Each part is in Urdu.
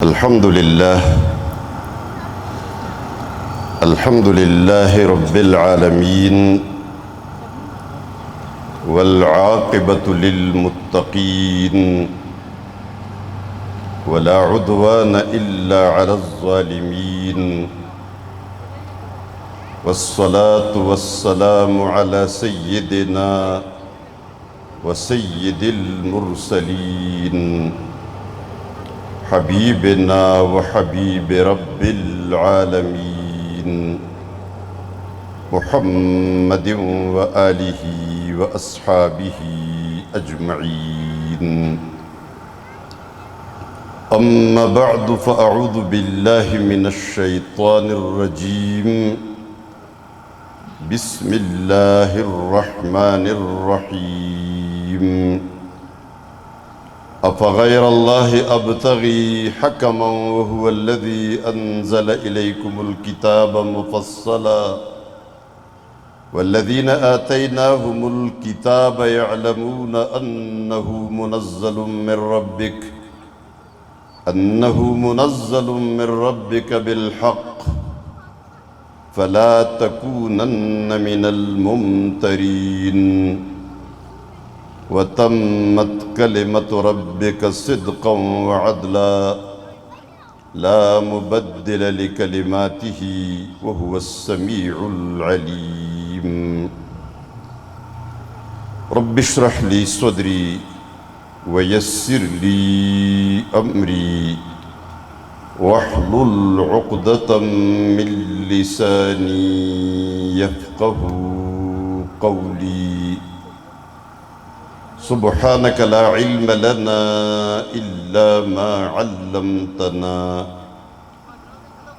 الحمد لله رب العالمين والعاقبة للمتقين ولا عدوان إلا على الظالمين والصلاة والسلام على سيدنا وسيد المرسلين حبيبنا وحبيب رب العالمين محمد وآله وأصحابه أجمعين. أما بعد فأعوذ بالله من الشيطان الرجيم. بسم الله الرحمن الرحيم. أفغير الله أبتغي حكما وهو الذي أنزل إليكم الكتاب مفصلا والذين آتيناهم الكتاب يعلمون أنه منزل من ربك بالحق فلا تكونن من الممترين وتمت كلمة ربك صدقا وعدلا لا مبدل لكلماته وهو السميع العليم. رب اشرح لي صدري ويسر لي أمري واحلل عقدة من لساني يفقه قولي. سبحانك لا علم لنا إلا ما علمتنا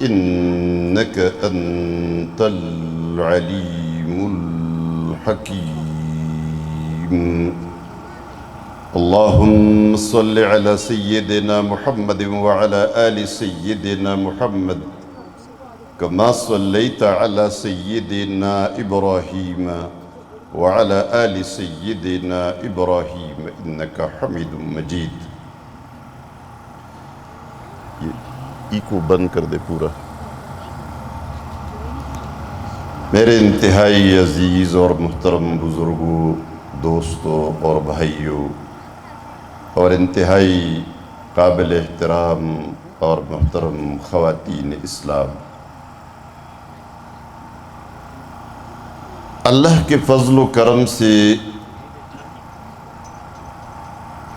إنك أنت العليم الحكيم. اللهم صل على سيدنا محمد وعلى آل سيدنا محمد كما صليت على سيدنا إبراهيم وعلى آل سيدنا إبراهيم إنك حميد مجيد. ایکو بند کر دے پورا. میرے انتہائی عزیز اور محترم بزرگوں، دوستوں اور بھائیوں، اور انتہائی قابل احترام اور محترم خواتین اسلام، اللہ کے فضل و کرم سے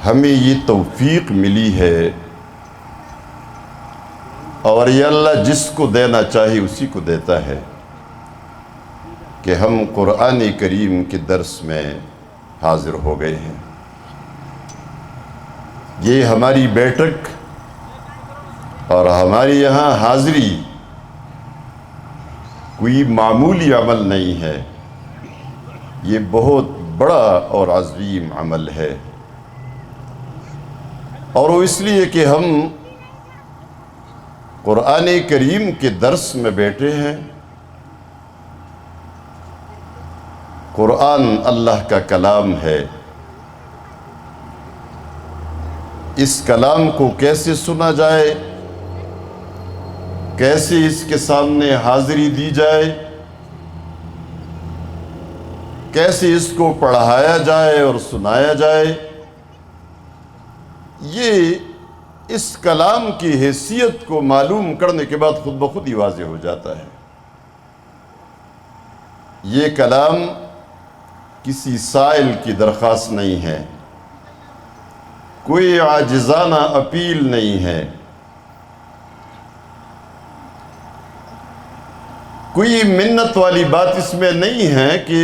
ہمیں یہ توفیق ملی ہے، اور یہ اللہ جس کو دینا چاہے اسی کو دیتا ہے، کہ ہم قرآن کریم کے درس میں حاضر ہو گئے ہیں. یہ ہماری بیٹھک اور ہماری یہاں حاضری کوئی معمولی عمل نہیں ہے، یہ بہت بڑا اور عظیم عمل ہے. اور وہ اس لیے کہ ہم قرآن کریم کے درس میں بیٹھے ہیں. قرآن اللہ کا کلام ہے. اس کلام کو کیسے سنا جائے، کیسے اس کے سامنے حاضری دی جائے، کیسے اس کو پڑھایا جائے اور سنایا جائے، یہ اس کلام کی حیثیت کو معلوم کرنے کے بعد خود بخود ہی واضح ہو جاتا ہے. یہ کلام کسی سائل کی درخواست نہیں ہے، کوئی عاجزانہ اپیل نہیں ہے، کوئی منت والی بات اس میں نہیں ہے کہ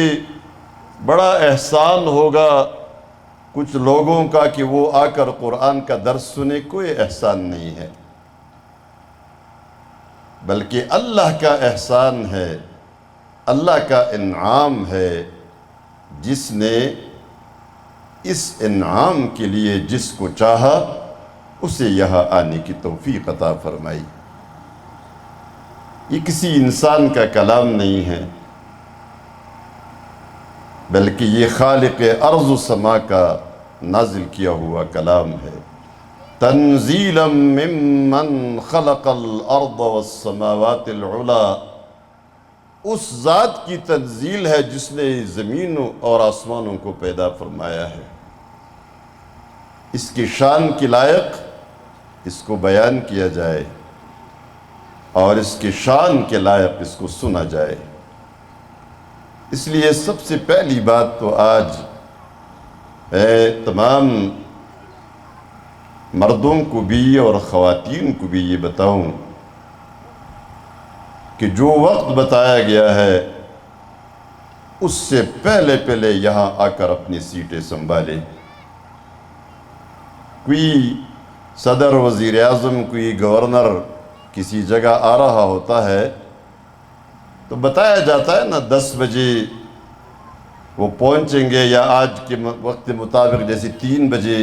بڑا احسان ہوگا کچھ لوگوں کا کہ وہ آ کر قرآن کا درس سنے. کوئی احسان نہیں ہے، بلکہ اللہ کا احسان ہے، اللہ کا انعام ہے، جس نے اس انعام کے لیے جس کو چاہا اسے یہاں آنے کی توفیق عطا فرمائی. یہ کسی انسان کا کلام نہیں ہے، بلکہ یہ خالق ارض و سما کا نازل کیا ہوا کلام ہے. تنزیلا ممن خلق الارض والسماوات العلا، اس ذات کی تنزیل ہے جس نے زمینوں اور آسمانوں کو پیدا فرمایا ہے۔ اس کی شان کے لائق اس کو بیان کیا جائے اور اس کی شان کے لائق اس کو سنا جائے۔ اس لیے سب سے پہلی بات تو آج تمام مردوں کو بھی اور خواتین کو بھی یہ بتاؤں کہ جو وقت بتایا گیا ہے اس سے پہلے یہاں آ کر اپنی سیٹیں سنبھالیں۔ کوئی صدر، وزیر اعظم، کوئی گورنر کسی جگہ آ رہا ہوتا ہے تو بتایا جاتا ہے نا 10 بجے وہ پہنچیں گے، یا آج کے وقت مطابق جیسے 3 بجے،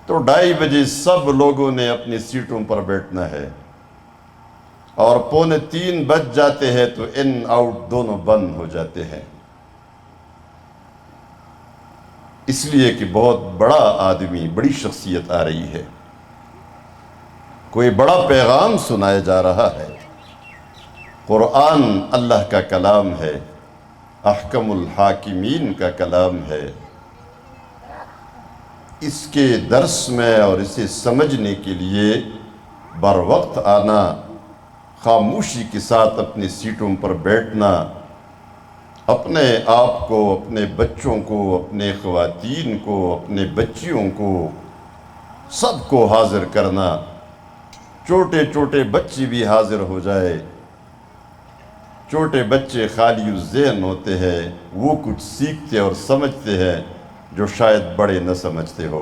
تو 2:30 بجے سب لوگوں نے اپنی سیٹوں پر بیٹھنا ہے، اور 2:45 بج جاتے ہیں تو ان آؤٹ دونوں بند ہو جاتے ہیں، اس لیے کہ بہت بڑا آدمی، بڑی شخصیت آ رہی ہے، کوئی بڑا پیغام سنایا جا رہا ہے۔ قرآن اللہ کا کلام ہے، احکم الحاکمین کا کلام ہے۔ اس کے درس میں اور اسے سمجھنے کے لیے بر وقت آنا، خاموشی کے ساتھ اپنی سیٹوں پر بیٹھنا، اپنے آپ کو، اپنے بچوں کو، اپنے خواتین کو، اپنے بچیوں کو، سب کو حاضر کرنا، چھوٹے چھوٹے بچے بھی حاضر ہو جائے۔ چھوٹے بچے خالی الذہن ہوتے ہیں، وہ کچھ سیکھتے اور سمجھتے ہیں جو شاید بڑے نہ سمجھتے ہو۔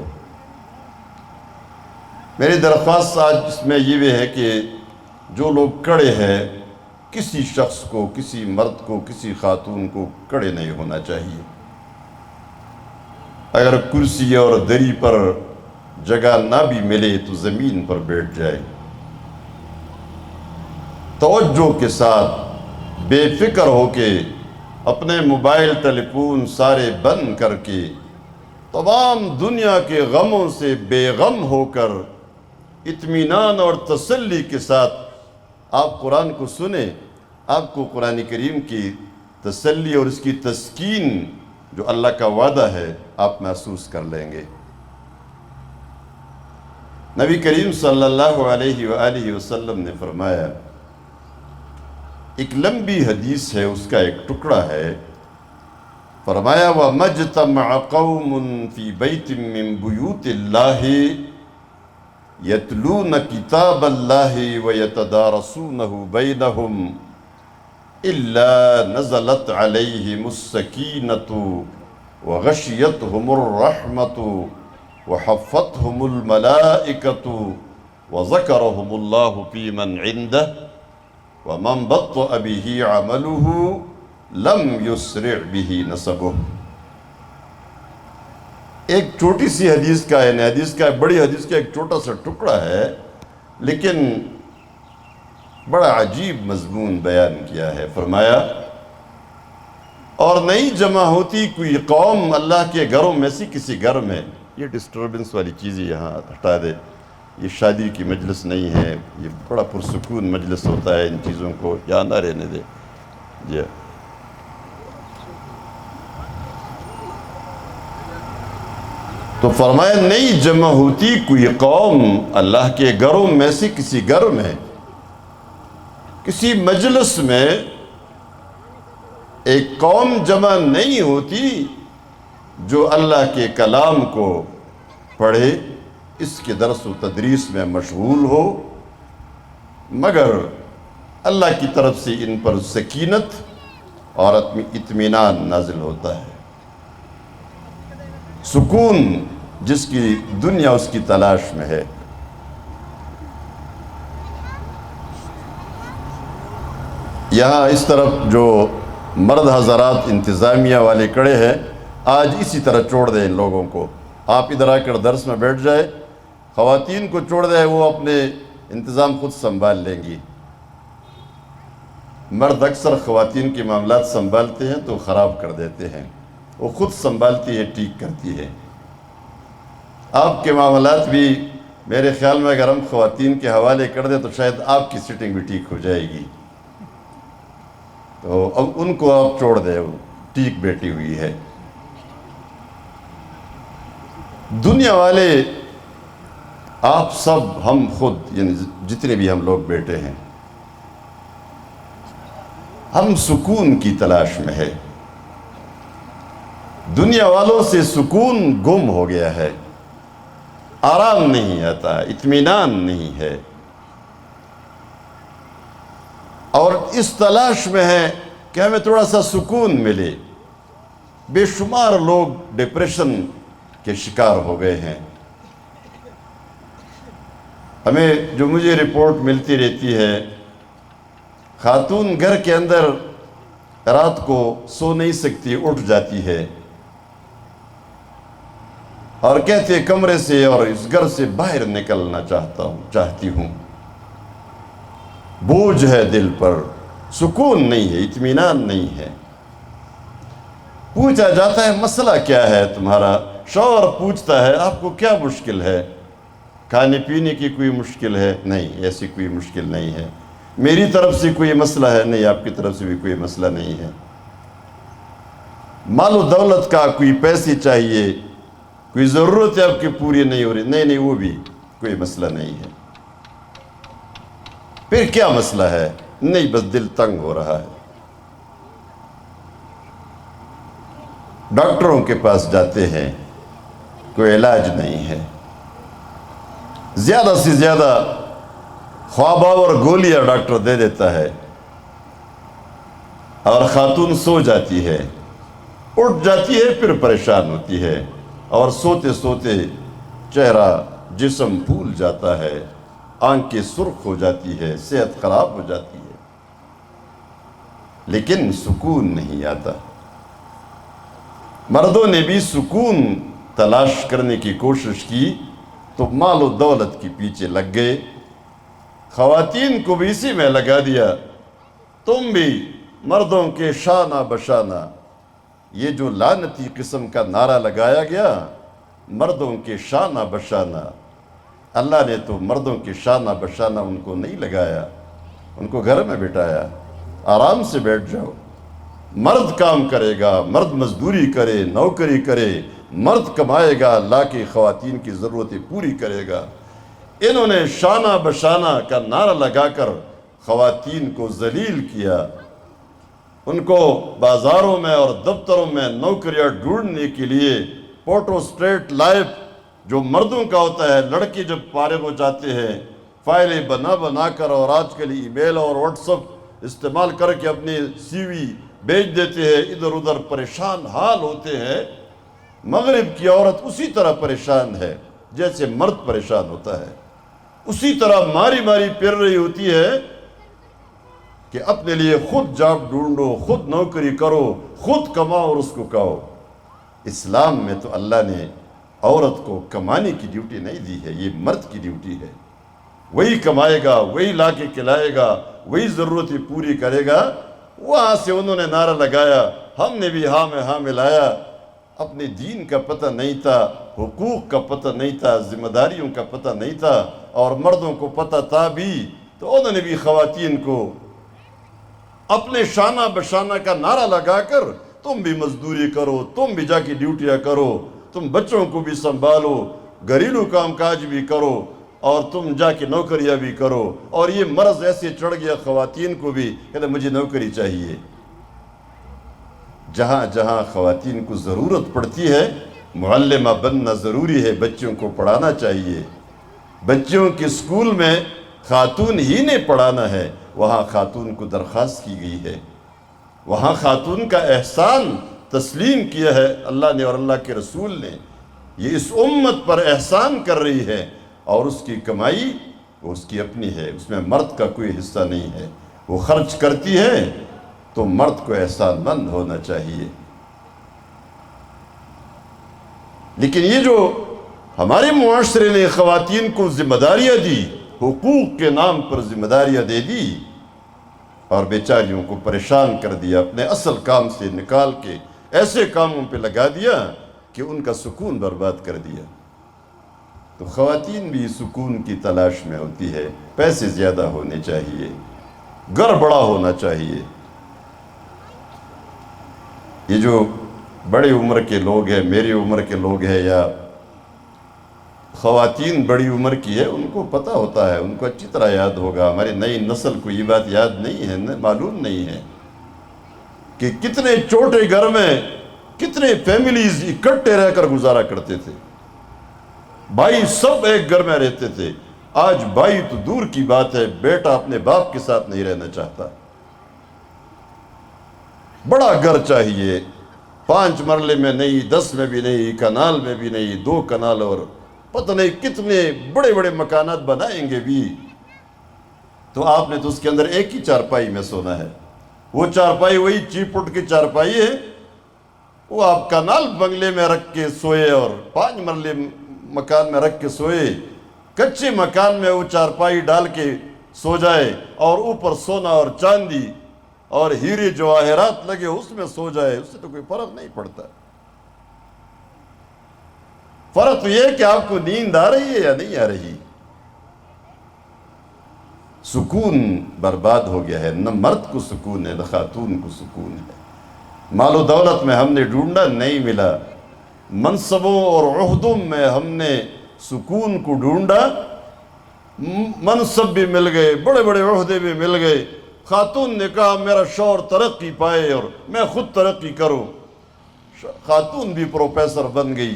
میری درخواست آج اس میں یہ بھی ہے کہ جو لوگ کھڑے ہیں، کسی شخص کو، کسی مرد کو، کسی خاتون کو کھڑے نہیں ہونا چاہیے۔ اگر کرسی اور دری پر جگہ نہ بھی ملے تو زمین پر بیٹھ جائے، توجہ کے ساتھ، بے فکر ہو کے، اپنے موبائل ٹیلی فون سارے بند کر کے، تمام دنیا کے غموں سے بے غم ہو کر، اطمینان اور تسلی کے ساتھ آپ قرآن کو سنیں۔ آپ کو قرآن کریم کی تسلی اور اس کی تسکین جو اللہ کا وعدہ ہے آپ محسوس کر لیں گے۔ نبی کریم صلی اللہ علیہ وآلہ وسلم نے فرمایا، ایک لمبی حدیث ہے، اس کا ایک ٹکڑا ہے، فرمایا وَمَجْتَمَعَ قَوْمٌ فِي بَيْتٍ مِّن بُيُوتِ اللَّهِ يَتْلُونَ كِتَابَ اللَّهِ وَيَتَدَارَسُونَهُ بَيْنَهُمْ إِلَّا نَزَلَتْ عَلَيْهِمُ السَّكِينَةُ وَغَشِيَتْهُمُ الرَّحْمَةُ وَحَفَّتْهُمُ الْمَلَائِكَةُ وَذَكَرَهُمُ اللَّهُ فِي مَنْ عِنْدَهُ وَمَنْ بَطَّأَ بِهِ عَمَلُهُ لَمْ يُسْرِعْ بِهِ نَسَبُهُ۔ ایک چھوٹی سی حدیث کا ہے، حدیث کا بڑی حدیث کا ایک چھوٹا سا ٹکڑا ہے، لیکن بڑا عجیب مضمون بیان کیا ہے۔ فرمایا، اور نہیں جمع ہوتی کوئی قوم اللہ کے گھروں میں سے کسی گھر میں، یہ ڈسٹربنس والی چیزیں یہاں ہٹا دے، یہ شادی کی مجلس نہیں ہے، یہ بڑا پرسکون مجلس ہوتا ہے، ان چیزوں کو یہاں نہ رہنے دے۔ جی تو فرمایا، نہیں جمع ہوتی کوئی قوم اللہ کے گھروں میں سے کسی گھر میں، کسی مجلس میں ایک قوم جمع نہیں ہوتی جو اللہ کے کلام کو پڑھے، اس کے درس و تدریس میں مشغول ہو، مگر اللہ کی طرف سے ان پر سکینت اور اطمینان نازل ہوتا ہے، سکون جس کی دنیا اس کی تلاش میں ہے۔ یہاں اس طرف جو مرد حضرات انتظامیہ والے کڑے ہیں، آج اسی طرح چھوڑ دیں ان لوگوں کو، آپ ادھر آ کر درس میں بیٹھ جائے، خواتین کو چھوڑ دیں، وہ اپنے انتظام خود سنبھال لیں گی۔ مرد اکثر خواتین کے معاملات سنبھالتے ہیں تو خراب کر دیتے ہیں، وہ خود سنبھالتی ہے، ٹھیک کرتی ہے۔ آپ کے معاملات بھی میرے خیال میں اگر ہم خواتین کے حوالے کر دیں تو شاید آپ کی سٹنگ بھی ٹھیک ہو جائے گی. تو اب ان کو آپ چھوڑ دیں، ٹھیک بیٹھی ہوئی ہے. دنیا والے، آپ سب، ہم خود، یعنی جتنے بھی ہم لوگ بیٹھے ہیں، ہم سکون کی تلاش میں ہے. دنیا والوں سے سکون گم ہو گیا ہے، آرام نہیں آتا، اطمینان نہیں ہے، اور اس تلاش میں ہے کہ ہمیں تھوڑا سا سکون ملے. بے شمار لوگ ڈپریشن کے شکار ہو گئے ہیں. ہمیں جو مجھے رپورٹ ملتی رہتی ہے، خاتون گھر کے اندر رات کو سو نہیں سکتی، اٹھ جاتی ہے اور کہتے کمرے سے اور اس گھر سے باہر نکلنا چاہتی ہوں. بوجھ ہے دل پر، سکون نہیں ہے، اطمینان نہیں ہے. پوچھا جاتا ہے مسئلہ کیا ہے تمہارا؟ شوہر پوچھتا ہے آپ کو کیا مشکل ہے؟ کھانے پینے کی کوئی مشکل ہے؟ نہیں، ایسی کوئی مشکل نہیں ہے. میری طرف سے کوئی مسئلہ ہے؟ نہیں، آپ کی طرف سے بھی کوئی مسئلہ نہیں ہے. مال و دولت کا کوئی پیسے چاہیے، کوئی ضرورت ہے آپ کی پوری نہیں ہو رہی؟ نہیں، وہ بھی کوئی مسئلہ نہیں ہے. پھر کیا مسئلہ ہے؟ نہیں، بس دل تنگ ہو رہا ہے. ڈاکٹروں کے پاس جاتے ہیں، کوئی علاج نہیں ہے. زیادہ سے زیادہ خواباور گولیاں ڈاکٹر دے دیتا ہے اور خاتون سو جاتی ہے. اٹھ جاتی ہے، پھر پریشان ہوتی ہے، اور سوتے سوتے چہرہ جسم پھول جاتا ہے، آنکھیں سرخ ہو جاتی ہے، صحت خراب ہو جاتی ہے، لیکن سکون نہیں آتا. مردوں نے بھی سکون تلاش کرنے کی کوشش کی تو مال و دولت کے پیچھے لگ گئے. خواتین کو بھی اسی میں لگا دیا. تم بھی مردوں کے شانہ بشانہ، یہ جو لعنتی قسم کا نعرہ لگایا گیا، مردوں کے شانہ بشانہ، اللہ نے تو مردوں کے شانہ بشانہ ان کو نہیں لگایا، ان کو گھر میں بٹھایا. آرام سے بیٹھ جاؤ. مرد کام کرے گا، مرد مزدوری کرے، نوکری کرے، مرد کمائے گا، لا کے خواتین کی ضرورتیں پوری کرے گا. انہوں نے شانہ بشانہ کا نعرہ لگا کر خواتین کو ذلیل کیا. ان کو بازاروں میں اور دفتروں میں نوکریاں ڈھونڈنے کے لیے فوٹو اسٹیٹ لائف جو مردوں کا ہوتا ہے، لڑکے جب فارغ ہو جاتے ہیں فائلیں بنا کر اور آج کل ای میل اور واٹس ایپ استعمال کر کے اپنی سی وی بیچ دیتے ہیں، ادھر ادھر پریشان حال ہوتے ہیں. مغرب کی عورت اسی طرح پریشان ہے جیسے مرد پریشان ہوتا ہے. اسی طرح ماری ماری پھر رہی ہوتی ہے کہ اپنے لیے خود جاب ڈھونڈو، خود نوکری کرو، خود کماؤ اور اس کو کھاؤ. اسلام میں تو اللہ نے عورت کو کمانے کی ڈیوٹی نہیں دی ہے، یہ مرد کی ڈیوٹی ہے. وہی کمائے گا، وہی لا کے کھلائے گا، وہی ضرورتیں پوری کرے گا. وہاں سے انہوں نے نعرہ لگایا، ہم نے بھی ہاں میں ہاں ملایا. اپنے دین کا پتہ نہیں تھا، حقوق کا پتہ نہیں تھا، ذمہ داریوں کا پتہ نہیں تھا، اور مردوں کو پتہ تھا بھی تو انہوں نے بھی خواتین کو اپنے شانہ بشانہ کا نعرہ لگا کر تم بھی مزدوری کرو، تم بھی جا کے ڈیوٹیاں کرو، تم بچوں کو بھی سنبھالو، گھریلو کام کاج بھی کرو، اور تم جا کے نوکریاں بھی کرو. اور یہ مرض ایسے چڑھ گیا خواتین کو بھی، کہتے مجھے نوکری چاہیے. جہاں جہاں خواتین کو ضرورت پڑتی ہے معلمہ بننا ضروری ہے، بچوں کو پڑھانا چاہیے. بچوں کے اسکول میں خاتون ہی نے پڑھانا ہے، وہاں خاتون کو درخواست کی گئی ہے. وہاں خاتون کا احسان تسلیم کیا ہے اللہ نے اور اللہ کے رسول نے. یہ اس امت پر احسان کر رہی ہے، اور اس کی کمائی وہ اس کی اپنی ہے، اس میں مرد کا کوئی حصہ نہیں ہے. وہ خرچ کرتی ہے تو مرد کو احسان مند ہونا چاہیے. لیکن یہ جو ہمارے معاشرے نے خواتین کو ذمہ داریاں دی، حقوق کے نام پر ذمہ داریاں دے دی، اور بیچاریوں کو پریشان کر دیا، اپنے اصل کام سے نکال کے ایسے کاموں پہ لگا دیا کہ ان کا سکون برباد کر دیا. تو خواتین بھی سکون کی تلاش میں ہوتی ہے، پیسے زیادہ ہونے چاہیے، گھر بڑا ہونا چاہیے۔ یہ جو بڑی عمر کے لوگ ہیں، میری عمر کے لوگ ہیں یا خواتین بڑی عمر کی ہے، ان کو پتہ ہوتا ہے، ان کو اچھی طرح یاد ہوگا۔ ہماری نئی نسل کو یہ بات یاد نہیں ہے، معلوم نہیں ہے کہ کتنے چھوٹے گھر میں کتنے فیملیز اکٹھے رہ کر گزارا کرتے تھے، بھائی سب ایک گھر میں رہتے تھے۔ آج بھائی تو دور کی بات ہے، بیٹا اپنے باپ کے ساتھ نہیں رہنا چاہتا۔ بڑا گھر چاہیے، 5 مرلے میں نہیں، 10 میں بھی نہیں، کنال میں بھی نہیں، 2 کنال اور پتہ نہیں کتنے بڑے بڑے مکانات بنائیں گے بھی، تو آپ نے تو اس کے اندر ایک ہی چارپائی میں سونا ہے۔ وہ چارپائی وہی چیپٹ کی چارپائی ہے، وہ آپ کنال بنگلے میں رکھ کے سوئے اور 5 مرلے مکان میں رکھ کے سوئے، کچے مکان میں وہ چارپائی ڈال کے سو جائے اور اوپر سونا اور چاندی اور ہیرے جواہرات لگے اس میں سو جائے، اس سے تو کوئی فرق نہیں پڑتا۔ فرق تو یہ ہے کہ آپ کو نیند آ رہی ہے یا نہیں آ رہی۔ سکون برباد ہو گیا ہے، نہ مرد کو سکون ہے نہ خاتون کو سکون ہے۔ مال و دولت میں ہم نے ڈھونڈا، نہیں ملا۔ منصبوں اور عہدوں میں ہم نے سکون کو ڈھونڈا، منصب بھی مل گئے، بڑے بڑے عہدے بھی مل گئے۔ خاتون نے کہا میرا شوہر ترقی پائے اور میں خود ترقی کروں، خاتون بھی پروفیسر بن گئی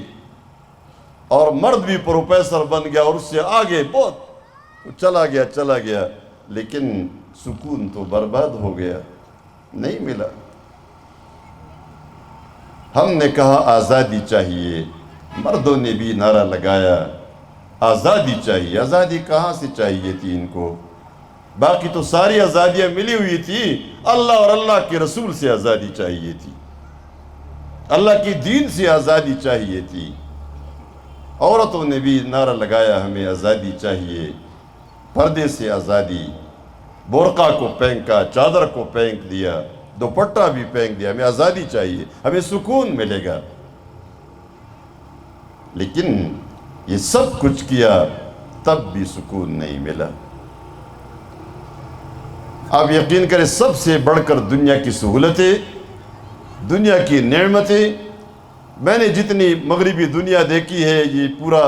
اور مرد بھی پروفیسر بن گیا اور اس سے آگے بہت چلا گیا، لیکن سکون تو برباد ہو گیا، نہیں ملا۔ ہم نے کہا آزادی چاہیے، مردوں نے بھی نعرہ لگایا آزادی چاہیے۔ آزادی کہاں سے چاہیے تھی ان کو؟ باقی تو ساری آزادیاں ملی ہوئی تھی، اللہ اور اللہ کے رسول سے آزادی چاہیے تھی، اللہ کی دین سے آزادی چاہیے تھی۔ عورتوں نے بھی نعرہ لگایا ہمیں آزادی چاہیے، پردے سے آزادی، برقع کو پھینکا، چادر کو پھینک دیا، دوپٹہ بھی پھینک دیا، ہمیں آزادی چاہیے، ہمیں سکون ملے گا۔ لیکن یہ سب کچھ کیا تب بھی سکون نہیں ملا۔ آپ یقین کریں، سب سے بڑھ کر دنیا کی سہولتیں، دنیا کی نعمتیں، میں نے جتنی مغربی دنیا دیکھی ہے یہ پورا،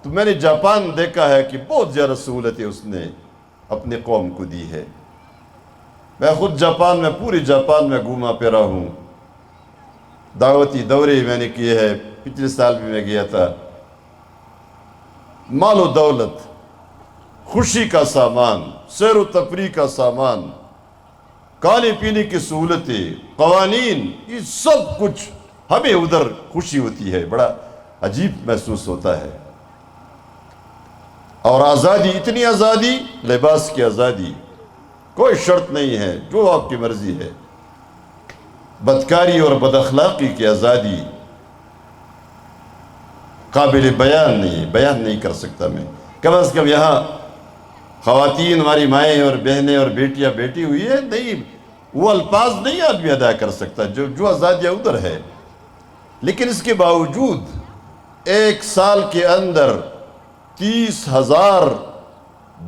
تو میں نے جاپان دیکھا ہے کہ بہت زیادہ سہولتیں اس نے اپنے قوم کو دی ہے۔ میں خود جاپان میں، پوری جاپان میں گھوما پھرا ہوں، دعوتی دورے میں نے کیے ہیں، پچھلے سال بھی میں گیا تھا۔ مال و دولت، خوشی کا سامان، سیر و تفریح کا سامان، کھانے پینے کی سہولتیں، قوانین، یہ سب کچھ، ہمیں ادھر خوشی ہوتی ہے، بڑا عجیب محسوس ہوتا ہے۔ اور آزادی، اتنی آزادی، لباس کی آزادی، کوئی شرط نہیں ہے، جو آپ کی مرضی ہے۔ بدکاری اور بد اخلاقی کی آزادی قابل بیان نہیں کر سکتا میں۔ کم از کم یہاں خواتین، ہماری مائیں اور بہنیں اور بیٹیاں بیٹھی ہوئی ہیں، نہیں وہ الفاظ نہیں آدمی ادا کر سکتا جو آزادیاں ادھر ہے۔ لیکن اس کے باوجود 1 سال کے اندر 30,000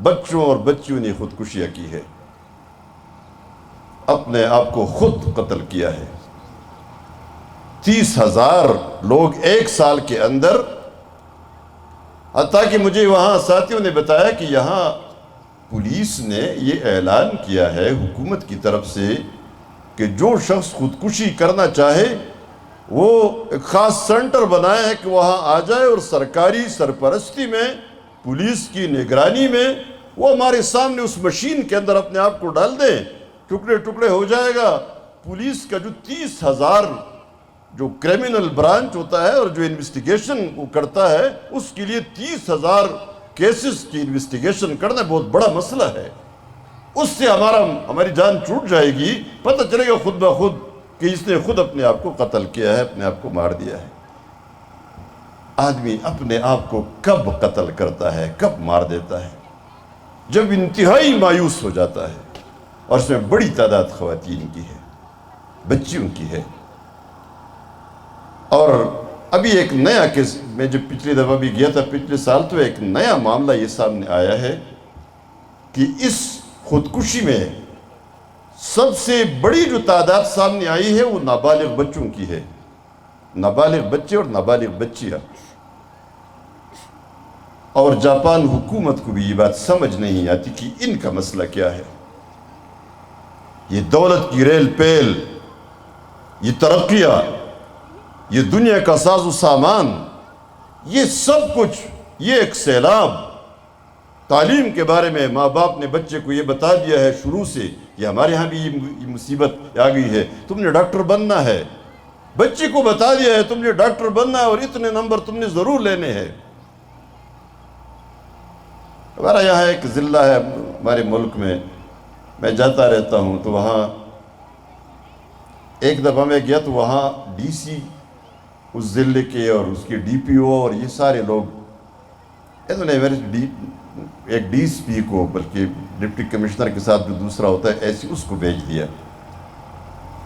بچوں اور بچیوں نے خودکشیاں کی ہے، اپنے آپ کو خود قتل کیا ہے۔ 30,000 لوگ 1 سال کے اندر، حتیٰ کہ مجھے وہاں ساتھیوں نے بتایا کہ یہاں پولیس نے یہ اعلان کیا ہے حکومت کی طرف سے کہ جو شخص خودکشی کرنا چاہے وہ ایک خاص سینٹر بنایا ہے کہ وہاں آ جائے اور سرکاری سرپرستی میں، پولیس کی نگرانی میں، وہ ہمارے سامنے اس مشین کے اندر اپنے آپ کو ڈال دیں، ٹکڑے ٹکڑے ہو جائے گا۔ پولیس کا جو 30,000 جو کرمنل برانچ ہوتا ہے اور جو انویسٹیگیشن وہ کرتا ہے، اس کے لیے 30,000 کیسز کی انویسٹیگیشن کرنا بہت بڑا مسئلہ ہے۔ اس سے ہماری جان چھوٹ جائے گی، پتہ چلے گا خود بخود کہ اس نے خود اپنے آپ کو قتل کیا ہے، اپنے آپ کو مار دیا ہے۔ آدمی اپنے آپ کو کب قتل کرتا ہے، کب مار دیتا ہے؟ جب انتہائی مایوس ہو جاتا ہے، اور اس میں بڑی تعداد خواتین کی ہے، بچیوں کی ہے۔ اور ابھی ایک نیا کیس، میں جب پچھلی دفعہ بھی گیا تھا پچھلے سال، تو ایک نیا معاملہ یہ سامنے آیا ہے کہ اس خودکشی میں سب سے بڑی جو تعداد سامنے آئی ہے وہ نابالغ بچوں کی ہے، نابالغ بچے اور نابالغ بچیاں۔ اور جاپان حکومت کو بھی یہ بات سمجھ نہیں آتی کہ ان کا مسئلہ کیا ہے۔ یہ دولت کی ریل پیل، یہ ترقیاں، یہ دنیا کا ساز و سامان، یہ سب کچھ، یہ ایک سیلاب۔ تعلیم کے بارے میں ماں باپ نے بچے کو یہ بتا دیا ہے شروع سے کہ ہمارے ہاں بھی یہ مصیبت آ گئی ہے، تم نے ڈاکٹر بننا ہے۔ بچے کو بتا دیا ہے تم نے ڈاکٹر بننا ہے اور اتنے نمبر تم نے ضرور لینے ہیں۔ ہمارا یہاں ایک ضلع ہے ہمارے ملک میں جاتا رہتا ہوں، تو وہاں ایک دفعہ میں گیا تو وہاں ڈی سی اس ضلع کے اور اس کے ڈی پی او اور یہ سارے لوگ، انہوں نے ایک ڈی ایس پی کو، بلکہ ڈپٹی کمشنر کے ساتھ جو دوسرا ہوتا ہے ایسی، اس کو بھیج دیا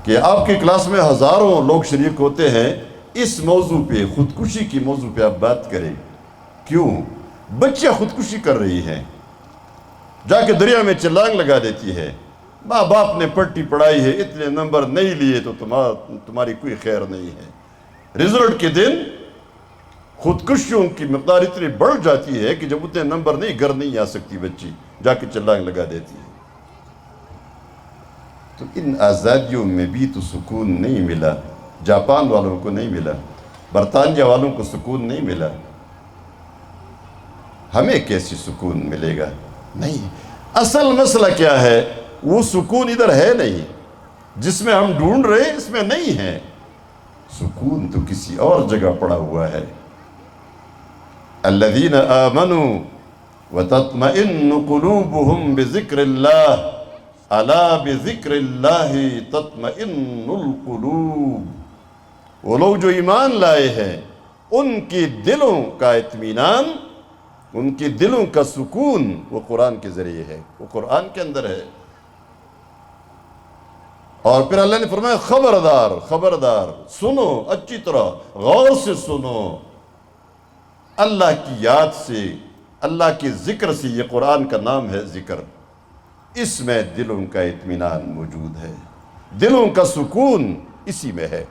کہ آپ کی کلاس میں ہزاروں لوگ شریک ہوتے ہیں، اس موضوع پہ، خودکشی کی موضوع پہ آپ بات کریں۔ کیوں؟ بچیاں خودکشی کر رہی ہیں، جا کے دریا میں چھلانگ لگا دیتی ہے، ماں باپ نے پڑھی پڑھائی ہے، اتنے نمبر نہیں لیے تو تمہاری کوئی خیر نہیں ہے۔ رزلٹ کے دن خودکشیوں کی مقدار اتنی بڑھ جاتی ہے کہ جب اتنے نمبر نہیں، گھر نہیں آ سکتی بچی، جا کے چھلانگ لگا دیتی ہے۔ تو ان آزادیوں میں بھی تو سکون نہیں ملا، جاپان والوں کو نہیں ملا، برطانیہ والوں کو سکون نہیں ملا، ہمیں کیسی سکون ملے گا؟ نہیں۔ اصل مسئلہ کیا ہے؟ وہ سکون ادھر ہے نہیں، جس میں ہم ڈھونڈ رہے اس میں نہیں ہے، سکون تو کسی اور جگہ پڑا ہوا ہے۔ الذین آمنوا وتطمئن قلوبهم بذکر اللہ، الا بذکر اللہ تطمئن القلوب۔ وہ لوگ جو ایمان لائے ہیں، ان کی دلوں کا اطمینان، ان کی دلوں کا سکون وہ قرآن کے ذریعے ہے، وہ قرآن کے اندر ہے۔ اور پھر اللہ نے فرمایا خبردار خبردار، سنو اچھی طرح غور سے سنو، اللہ کی یاد سے، اللہ کے ذکر سے، یہ قرآن کا نام ہے ذکر، اس میں دلوں کا اطمینان موجود ہے، دلوں کا سکون اسی میں ہے،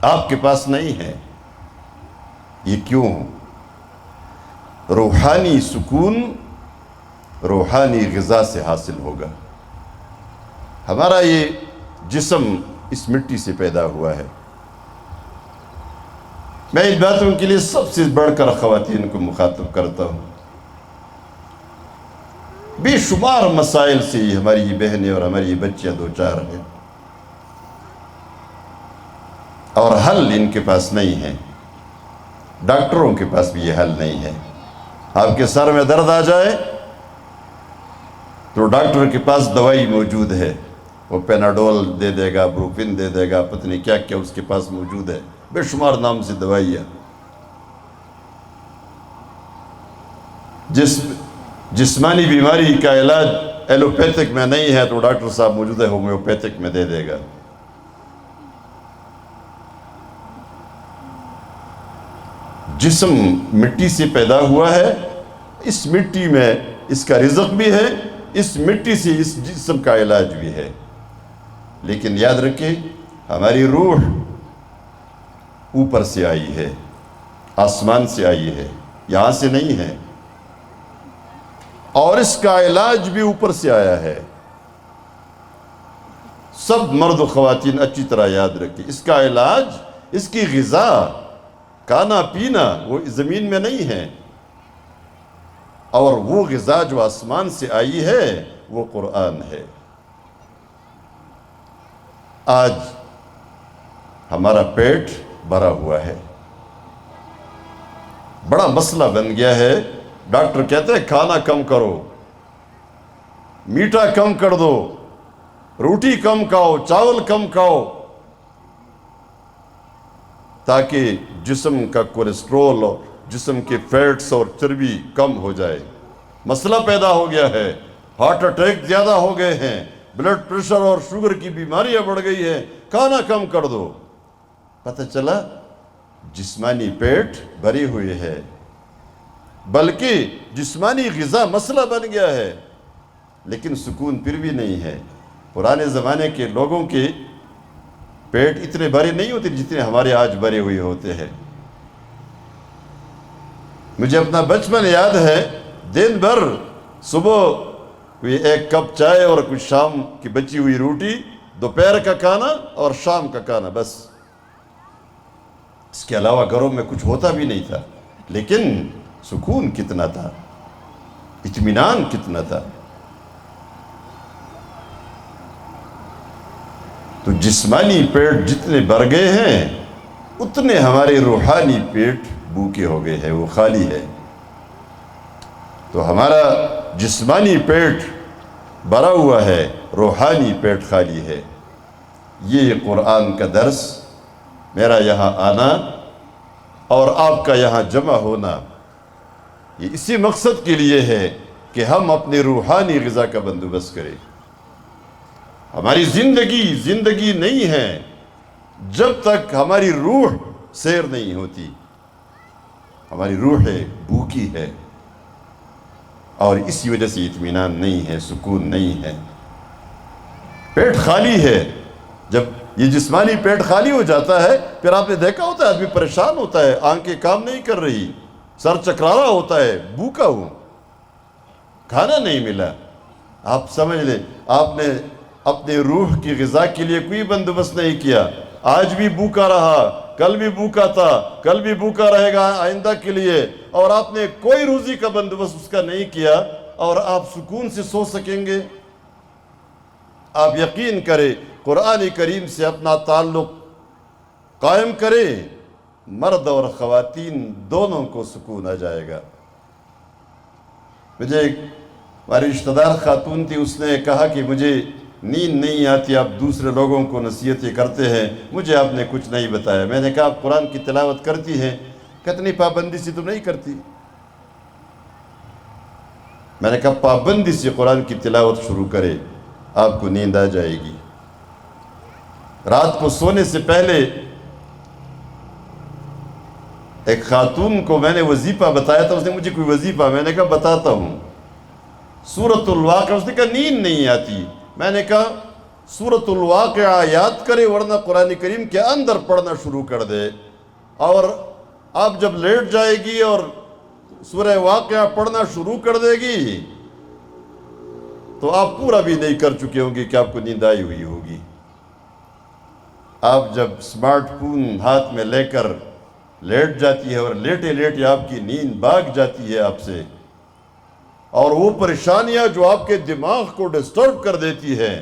آپ کے پاس نہیں ہے۔ یہ کیوں؟ روحانی سکون روحانی غذا سے حاصل ہوگا۔ ہمارا یہ جسم اس مٹی سے پیدا ہوا ہے۔ میں ان باتوں کے لیے سب سے بڑھ کر خواتین کو مخاطب کرتا ہوں۔ بے شمار مسائل سے ہماری یہ بہنیں اور ہماری یہ بچیاں دو چار ہیں، اور حل ان کے پاس نہیں ہے، ڈاکٹروں کے پاس بھی یہ حل نہیں ہے۔ آپ کے سر میں درد آ جائے تو ڈاکٹر کے پاس دوائی موجود ہے، وہ پیناڈول دے دے گا، بروفن دے دے گا، پتہ نہیں کیا کیا اس کے پاس موجود ہے، بے شمار نام سے دوائیاں۔ جسمانی بیماری کا علاج ایلوپیتھک میں نہیں ہے تو ڈاکٹر صاحب موجود ہے ہومیوپیتھک میں دے دے گا۔ جسم مٹی سے پیدا ہوا ہے، اس مٹی میں اس کا رزق بھی ہے، اس مٹی سے اس جسم کا علاج بھی ہے۔ لیکن یاد رکھیں، ہماری روح اوپر سے آئی ہے، آسمان سے آئی ہے، یہاں سے نہیں ہے، اور اس کا علاج بھی اوپر سے آیا ہے۔ سب مرد و خواتین اچھی طرح یاد رکھیں، اس کا علاج، اس کی غذا، کھانا پینا وہ زمین میں نہیں ہے، اور وہ غذا جو آسمان سے آئی ہے وہ قرآن ہے۔ آج ہمارا پیٹ بھرا ہوا ہے، بڑا مسئلہ بن گیا ہے۔ ڈاکٹر کہتے ہیں کھانا کم کرو، میٹھا کم کر دو، روٹی کم کھاؤ، چاول کم کھاؤ، تاکہ جسم کا کولیسٹرول اور جسم کے فیٹس اور چربی کم ہو جائے۔ مسئلہ پیدا ہو گیا ہے، ہارٹ اٹیک زیادہ ہو گئے ہیں، بلڈ پریشر اور شوگر کی بیماریاں بڑھ گئی ہیں، کھانا کم کر دو۔ پتہ چلا جسمانی پیٹ بھری ہوئی ہے، بلکہ جسمانی غذا مسئلہ بن گیا ہے، لیکن سکون پھر بھی نہیں ہے۔ پرانے زمانے کے لوگوں کے پیٹ اتنے بھرے نہیں ہوتے جتنے ہمارے آج بھرے ہوئے ہوتے ہیں۔ مجھے اپنا بچپن یاد ہے، دن بھر صبح کوئی ایک کپ چائے اور کچھ شام کی بچی ہوئی روٹی، دوپہر کا کھانا اور شام کا کھانا، بس اس کے علاوہ گھروں میں کچھ ہوتا بھی نہیں تھا، لیکن سکون کتنا تھا، اطمینان کتنا تھا۔ تو جسمانی پیٹ جتنے بھر گئے ہیں اتنے ہمارے روحانی پیٹ بھوکے ہو گئے ہیں، وہ خالی ہے۔ تو ہمارا جسمانی پیٹ بھرا ہوا ہے، روحانی پیٹ خالی ہے۔ یہ قرآن کا درس، میرا یہاں آنا اور آپ کا یہاں جمع ہونا، یہ اسی مقصد کے لیے ہے کہ ہم اپنے روحانی غذا کا بندوبست کریں۔ ہماری زندگی نہیں ہے جب تک ہماری روح سیر نہیں ہوتی۔ ہماری روح بھوکی ہے اور اسی وجہ سے اطمینان نہیں ہے، سکون نہیں ہے، پیٹ خالی ہے۔ جب یہ جسمانی پیٹ خالی ہو جاتا ہے پھر آپ نے دیکھا ہوتا ہے آدمی پریشان ہوتا ہے، آنکھیں کام نہیں کر رہی، سر چکرانا ہوتا ہے، بھوکا ہوں، کھانا نہیں ملا۔ آپ سمجھ لیں آپ نے اپنے روح کی غذا کے لیے کوئی بندوبست نہیں کیا، آج بھی بھوکا رہا، کل بھی بھوکا تھا، کل بھی بھوکا رہے گا آئندہ کے لیے، اور آپ نے کوئی روزی کا بندوبست اس کا نہیں کیا، اور آپ سکون سے سو سکیں گے؟ آپ یقین کریں، قرآن کریم سے اپنا تعلق قائم کریں، مرد اور خواتین دونوں کو سکون آ جائے گا۔ مجھے ایک ہماری رشتہ دار خاتون تھی، اس نے کہا کہ مجھے نیند نہیں آتی، آپ دوسرے لوگوں کو نصیحتیں کرتے ہیں، مجھے آپ نے کچھ نہیں بتایا۔ میں نے کہا آپ قرآن کی تلاوت کرتی ہیں؟ کتنی پابندی سے تم نہیں کرتی؟ میں نے کہا پابندی سے قرآن کی تلاوت شروع کرے، آپ کو نیند آ جائے گی۔ رات کو سونے سے پہلے ایک خاتون کو میں نے وظیفہ بتایا تھا، اس نے مجھے کوئی وظیفہ، میں نے کہا بتاتا ہوں، سورۃ الواقعہ۔ اس نے کہا نیند نہیں آتی۔ میں نے کہا سورۃ الواقعہ یاد کرے ورنہ قرآن کریم کے اندر پڑھنا شروع کر دے، اور آپ جب لیٹ جائے گی اور سورہ واقعہ پڑھنا شروع کر دے گی تو آپ پورا بھی نہیں کر چکے ہوں گے کہ آپ کو نیند آئی ہوئی ہوگی۔ آپ جب سمارٹ فون ہاتھ میں لے کر لیٹ جاتی ہے اور لیٹے لیٹے آپ کی نیند بھاگ جاتی ہے آپ سے، اور وہ پریشانیاں جو آپ کے دماغ کو ڈسٹرب کر دیتی ہے،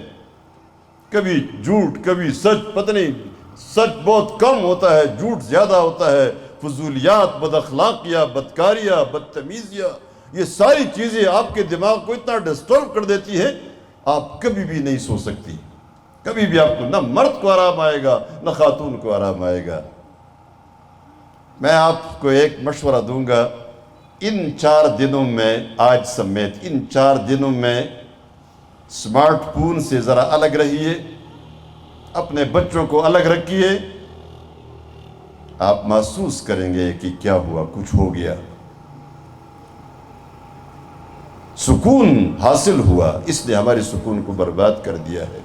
کبھی جھوٹ کبھی سچ، پتہ نہیں سچ بہت کم ہوتا ہے، جھوٹ زیادہ ہوتا ہے، فضولیات، بد اخلاقیاں، بدکاریاں، بدتمیزیاں، یہ ساری چیزیں آپ کے دماغ کو اتنا ڈسٹرب کر دیتی ہیں، آپ کبھی بھی نہیں سو سکتی، کبھی بھی آپ کو نہ مرد کو آرام آئے گا نہ خاتون کو آرام آئے گا۔ میں آپ کو ایک مشورہ دوں گا، ان 4 دنوں میں، آج سمیت ان 4 دنوں میں سمارٹ فون سے ذرا الگ رہیے، اپنے بچوں کو الگ رکھیے، آپ محسوس کریں گے کہ کیا ہوا، کچھ ہو گیا، سکون حاصل ہوا۔ اس نے ہمارے سکون کو برباد کر دیا ہے۔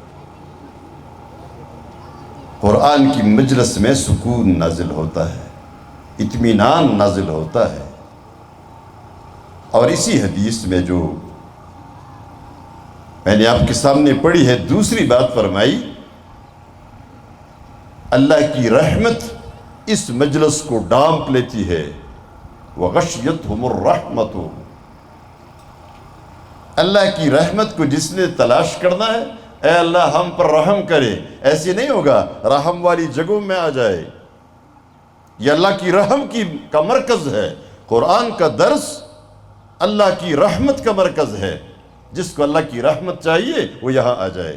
قرآن کی مجلس میں سکون نازل ہوتا ہے، اطمینان نازل ہوتا ہے، اور اسی حدیث میں جو میں نے آپ کے سامنے پڑھی ہے، دوسری بات فرمائی، اللہ کی رحمت اس مجلس کو ڈانپ لیتی ہے، وَغَشْيَتْهُمُ الرَّحْمَةُ، اللہ کی رحمت کو جس نے تلاش کرنا ہے، اے اللہ ہم پر رحم کرے، ایسے نہیں ہوگا رحم والی جگہوں میں آ جائے۔ یہ اللہ کی رحم کا مرکز ہے، قرآن کا درس اللہ کی رحمت کا مرکز ہے، جس کو اللہ کی رحمت چاہیے وہ یہاں آ جائے۔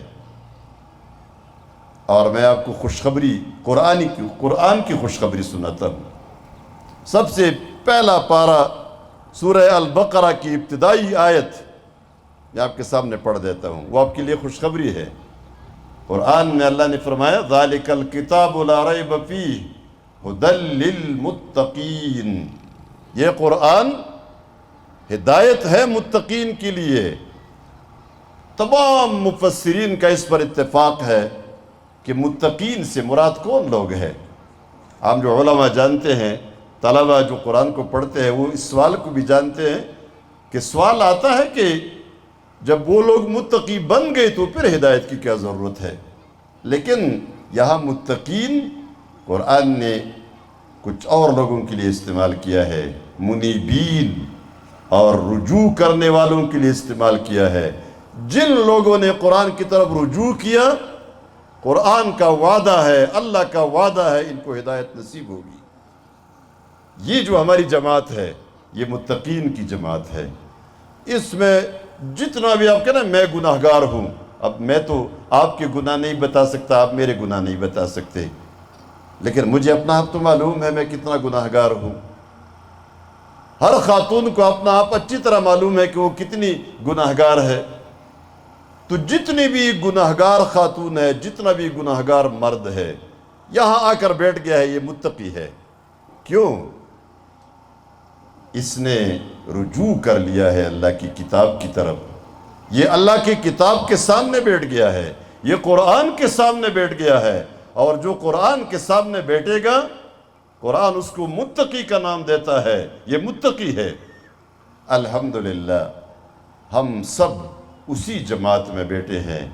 اور میں آپ کو خوشخبری، قرآن کی خوشخبری سناتا ہوں۔ سب سے پہلا پارہ سورہ البقرہ کی ابتدائی آیت میں آپ کے سامنے پڑھ دیتا ہوں، وہ آپ کے لیے خوشخبری ہے۔ قرآن میں اللہ نے فرمایا ذَلِكَ الْكِتَابُ لَا رَيْبَ فِيهِ ہدی للمتقین، یہ قرآن ہدایت ہے متقین کے لیے۔ تمام مفسرین کا اس پر اتفاق ہے کہ متقین سے مراد کون لوگ ہیں؟ ہم جو علماء جانتے ہیں، طلبہ جو قرآن کو پڑھتے ہیں، وہ اس سوال کو بھی جانتے ہیں کہ سوال آتا ہے کہ جب وہ لوگ متقی بن گئے تو پھر ہدایت کی کیا ضرورت ہے؟ لیکن یہاں متقین قرآن نے کچھ اور لوگوں کے لیے استعمال کیا ہے، منیبین اور رجوع کرنے والوں کے لیے استعمال کیا ہے۔ جن لوگوں نے قرآن کی طرف رجوع کیا، قرآن کا وعدہ ہے، اللہ کا وعدہ ہے، ان کو ہدایت نصیب ہوگی۔ یہ جو ہماری جماعت ہے، یہ متقین کی جماعت ہے۔ اس میں جتنا بھی آپ کہنا میں گناہگار ہوں، اب میں تو آپ کے گناہ نہیں بتا سکتا، آپ میرے گناہ نہیں بتا سکتے، لیکن مجھے اپنا آپ تو معلوم ہے میں کتنا گناہگار ہوں۔ ہر خاتون کو اپنا آپ اچھی طرح معلوم ہے کہ وہ کتنی گناہگار ہے۔ تو جتنی بھی گناہگار خاتون ہے، جتنا بھی گناہگار مرد ہے، یہاں آ کر بیٹھ گیا ہے، یہ متقی ہے۔ کیوں؟ اس نے رجوع کر لیا ہے اللہ کی کتاب کی طرف، یہ اللہ کی کتاب کے سامنے بیٹھ گیا ہے، یہ قرآن کے سامنے بیٹھ گیا ہے، اور جو قرآن کے سامنے بیٹھے گا قرآن اس کو متقی کا نام دیتا ہے، یہ متقی ہے۔ الحمدللہ ہم سب اسی جماعت میں بیٹھے ہیں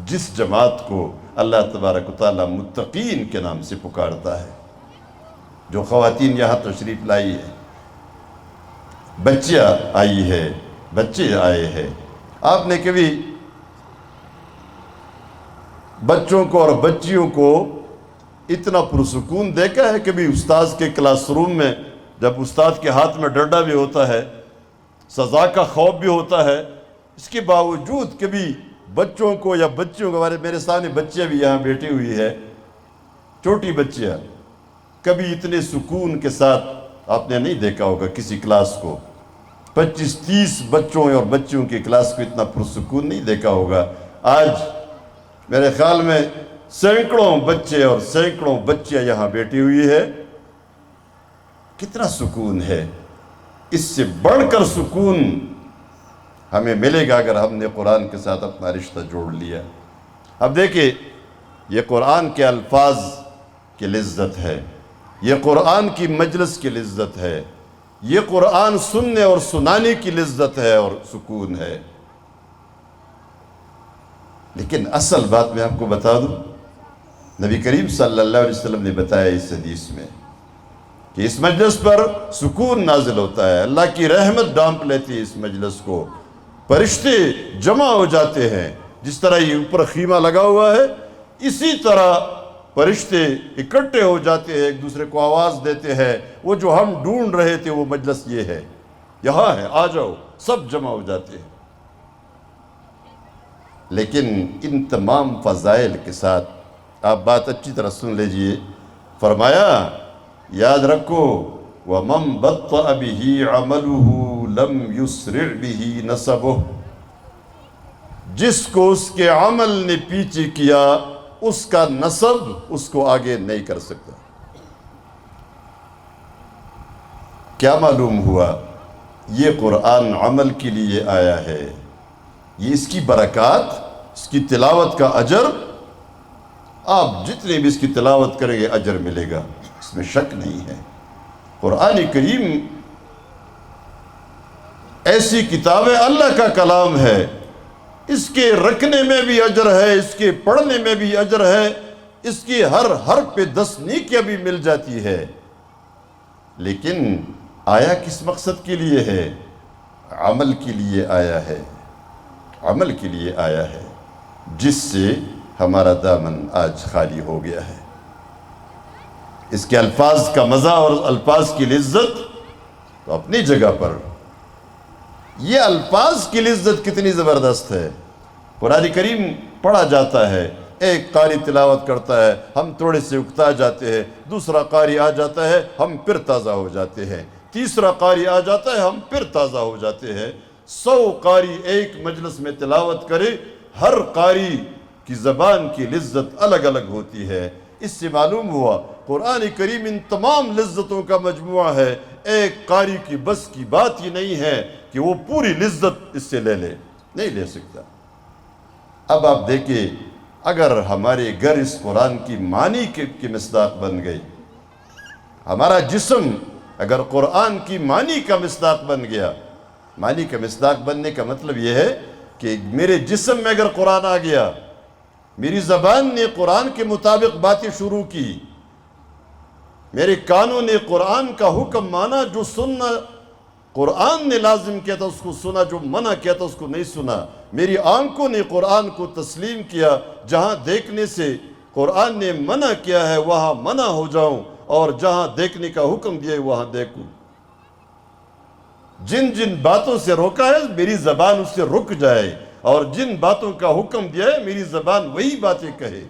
جس جماعت کو اللہ تبارک و تعالیٰ متقین کے نام سے پکارتا ہے۔ جو خواتین یہاں تشریف لائی ہے، بچیاں آئی ہے، بچے آئے ہیں، آپ نے کبھی بچوں کو اور بچیوں کو اتنا پرسکون دیکھا ہے؟ کبھی استاذ کے کلاس روم میں جب استاد کے ہاتھ میں ڈنڈا بھی ہوتا ہے، سزا کا خوف بھی ہوتا ہے، اس کے باوجود کبھی بچوں کو یا بچیوں کو، میرے سامنے بچیاں بھی یہاں بیٹھی ہوئی ہے، چھوٹی بچیاں، کبھی اتنے سکون کے ساتھ آپ نے نہیں دیکھا ہوگا کسی کلاس کو، 25-30 بچوں اور بچیوں کی کلاس کو اتنا پرسکون نہیں دیکھا ہوگا۔ آج میرے خیال میں سینکڑوں بچے اور سینکڑوں بچیاں یہاں بیٹھی ہوئی ہے، کتنا سکون ہے۔ اس سے بڑھ کر سکون ہمیں ملے گا اگر ہم نے قرآن کے ساتھ اپنا رشتہ جوڑ لیا۔ اب دیکھیں، یہ قرآن کے الفاظ کی لذت ہے، یہ قرآن کی مجلس کی لذت ہے، یہ قرآن سننے اور سنانے کی لذت ہے اور سکون ہے۔ لیکن اصل بات میں آپ کو بتا دوں، نبی کریم صلی اللہ علیہ وسلم نے بتایا اس حدیث میں کہ اس مجلس پر سکون نازل ہوتا ہے، اللہ کی رحمت ڈانپ لیتی ہے اس مجلس کو، فرشتے جمع ہو جاتے ہیں۔ جس طرح یہ اوپر خیمہ لگا ہوا ہے، اسی طرح فرشتے اکٹھے ہو جاتے ہیں، ایک دوسرے کو آواز دیتے ہیں، وہ جو ہم ڈھونڈ رہے تھے وہ مجلس یہ ہے، یہاں ہے، آ جاؤ، سب جمع ہو جاتے ہیں۔ لیکن ان تمام فضائل کے ساتھ آپ بات اچھی طرح سن لیجئے، فرمایا یاد رکھو وَمَن بَطَّأَ بِهِ عَمَلُهُ لَمْ يُسْرِعْ بِهِ نَسَبُهُ، جس کو اس کے عمل نے پیچھے کیا اس کا نسب اس کو آگے نہیں کر سکتا۔ کیا معلوم ہوا؟ یہ قرآن عمل کے لیے آیا ہے، یہ اس کی برکات، اس کی تلاوت کا اجر، آپ جتنے بھی اس کی تلاوت کریں گے اجر ملے گا، اس میں شک نہیں ہے۔ قرآن کریم ایسی کتاب ہے، اللہ کا کلام ہے، اس کے رکھنے میں بھی اجر ہے، اس کے پڑھنے میں بھی اجر ہے، اس کی ہر حرف پہ 10 نیکیاں بھی مل جاتی ہے۔ لیکن آیا کس مقصد کے لیے ہے؟ عمل کے لیے آیا ہے، عمل کے لیے آیا ہے، جس سے ہمارا دامن آج خالی ہو گیا ہے۔ اس کے الفاظ کا مزہ اور الفاظ کی لذت تو اپنی جگہ پر، یہ الفاظ کی لذت کتنی زبردست ہے۔ قرآن کریم پڑھا جاتا ہے، ایک قاری تلاوت کرتا ہے، ہم تھوڑے سے اکتا جاتے ہیں، دوسرا قاری آ جاتا ہے، ہم پھر تازہ ہو جاتے ہیں، تیسرا قاری آ جاتا ہے، ہم پھر تازہ ہو جاتے ہیں۔ 100 قاری ایک مجلس میں تلاوت کرے، ہر قاری کی زبان کی لذت الگ الگ ہوتی ہے۔ اس سے معلوم ہوا قرآن کریم ان تمام لذتوں کا مجموعہ ہے. ایک قاری کی بس کی بات ہی نہیں ہے کہ وہ پوری لذت اس سے لے لے، نہیں لے سکتا. اب آپ دیکھیں، اگر ہمارے گھر اس قرآن کی معنی کی مصداق بن گئی، ہمارا جسم اگر قرآن کی معنی کا مصداق بن گیا، معنی کا مصداق بننے کا مطلب یہ ہے کہ میرے جسم میں اگر قرآن آ گیا، میری زبان نے قرآن کے مطابق باتیں شروع کی، میرے کانوں نے قرآن کا حکم مانا، جو سننا قرآن نے لازم کیا تھا اس کو سنا، جو منع کیا تھا اس کو نہیں سنا، میری آنکھوں نے قرآن کو تسلیم کیا، جہاں دیکھنے سے قرآن نے منع کیا ہے وہاں منع ہو جاؤں، اور جہاں دیکھنے کا حکم دیا ہے وہاں دیکھوں. جن جن باتوں سے روکا ہے میری زبان اس سے رک جائے، اور جن باتوں کا حکم دیا ہے میری زبان وہی باتیں کہے.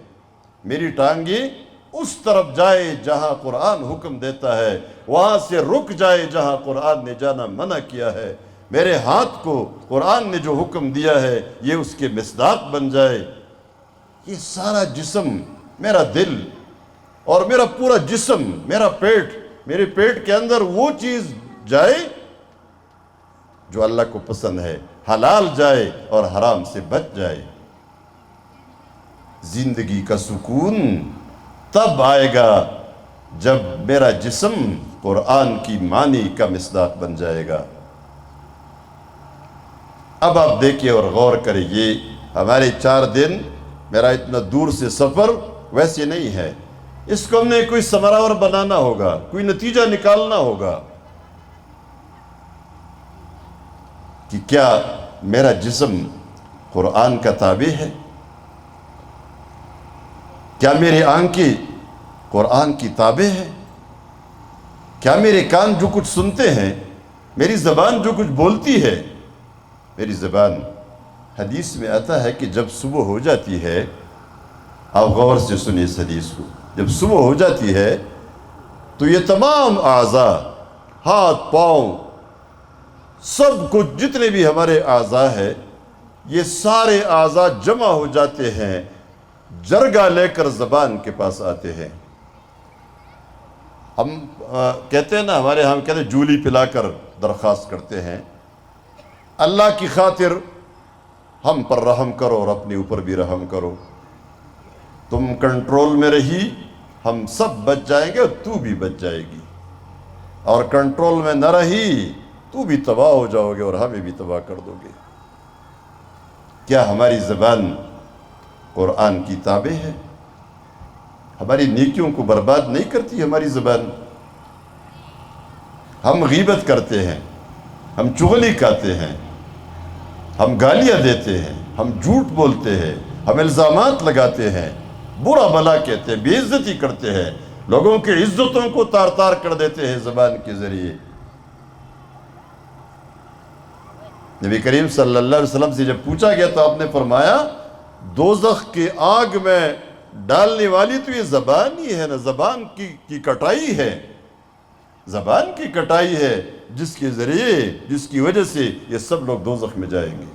میری ٹانگیں اس طرف جائے جہاں قرآن حکم دیتا ہے، وہاں سے رک جائے جہاں قرآن نے جانا منع کیا ہے. میرے ہاتھ کو قرآن نے جو حکم دیا ہے یہ اس کے مصداق بن جائے. یہ سارا جسم، میرا دل اور میرا پورا جسم، میرا پیٹ، میرے پیٹ کے اندر وہ چیز جائے جو اللہ کو پسند ہے، حلال جائے اور حرام سے بچ جائے. زندگی کا سکون تب آئے گا جب میرا جسم قرآن کی معنی کا مصداق بن جائے گا. اب آپ دیکھیں اور غور کریں، یہ ہمارے 4 دن میرا اتنا دور سے سفر ویسے نہیں ہے. اس کو ہم نے کوئی ثمرہ اور بنانا ہوگا، کوئی نتیجہ نکالنا ہوگا کہ کیا میرا جسم قرآن کا تابع ہے؟ کیا میری آنکھیں قرآن کی تابع ہے؟ کیا میرے کان جو کچھ سنتے ہیں، میری زبان جو کچھ بولتی ہے، میری زبان، حدیث میں آتا ہے کہ جب صبح ہو جاتی ہے، آپ غور سے سنیں اس حدیث کو، جب صبح ہو جاتی ہے تو یہ تمام اعضاء، ہاتھ پاؤں، سب کچھ جتنے بھی ہمارے اعضاء ہیں، یہ سارے اعضاء جمع ہو جاتے ہیں، جرگہ لے کر زبان کے پاس آتے ہیں. ہم کہتے ہیں نا، ہمارے ہم کہتے ہیں جولی پلا کر درخواست کرتے ہیں، اللہ کی خاطر ہم پر رحم کرو اور اپنے اوپر بھی رحم کرو. تم کنٹرول میں رہی، ہم سب بچ جائیں گے اور تو بھی بچ جائے گی، اور کنٹرول میں نہ رہی تو بھی تباہ ہو جاؤ گے اور ہمیں بھی تباہ کر دو گے. کیا ہماری زبان قرآن کی تابع ہے؟ ہماری نیکیوں کو برباد نہیں کرتی ہماری زبان؟ ہم غیبت کرتے ہیں، ہم چغلی کھاتے ہیں، ہم گالیاں دیتے ہیں، ہم جھوٹ بولتے ہیں، ہم الزامات لگاتے ہیں، برا بھلا کہتے ہیں، بے عزتی کرتے ہیں، لوگوں کی عزتوں کو تار تار کر دیتے ہیں زبان کے ذریعے. نبی کریم صلی اللہ علیہ وسلم سے جب پوچھا گیا تو آپ نے فرمایا دوزخ کی آگ میں ڈالنے والی تو یہ زبان ہی ہے نا، زبان کی کٹائی ہے، زبان کی کٹائی ہے، جس کے ذریعے، جس کی وجہ سے یہ سب لوگ دوزخ میں جائیں گے.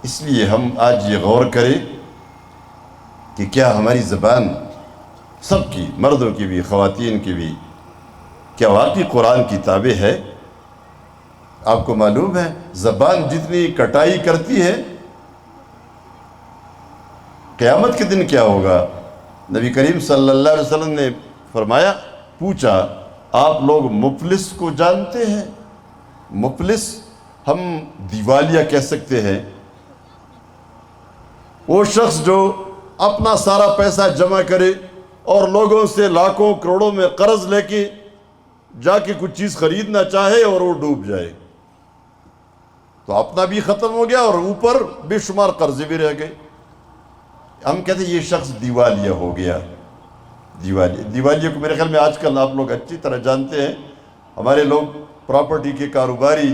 اس لیے ہم آج یہ غور کریں کہ کیا ہماری زبان، سب کی، مردوں کی بھی خواتین کی بھی، کیا واقعی قرآن کی تابع ہے؟ آپ کو معلوم ہے زبان جتنی کٹائی کرتی ہے، قیامت کے دن کیا ہوگا؟ نبی کریم صلی اللہ علیہ وسلم نے فرمایا، پوچھا آپ لوگ مفلس کو جانتے ہیں؟ مفلس ہم دیوالیہ کہہ سکتے ہیں، وہ شخص جو اپنا سارا پیسہ جمع کرے اور لوگوں سے لاکھوں کروڑوں میں قرض لے کے جا کے کچھ چیز خریدنا چاہے اور وہ ڈوب جائے، تو اپنا بھی ختم ہو گیا اور اوپر بے شمار قرضے بھی رہ گئے. ہم کہتے ہیں یہ شخص دیوالیہ ہو گیا. دیوالیہ کو میرے خیال میں آج کل آپ لوگ اچھی طرح جانتے ہیں. ہمارے لوگ پراپرٹی کے کاروباری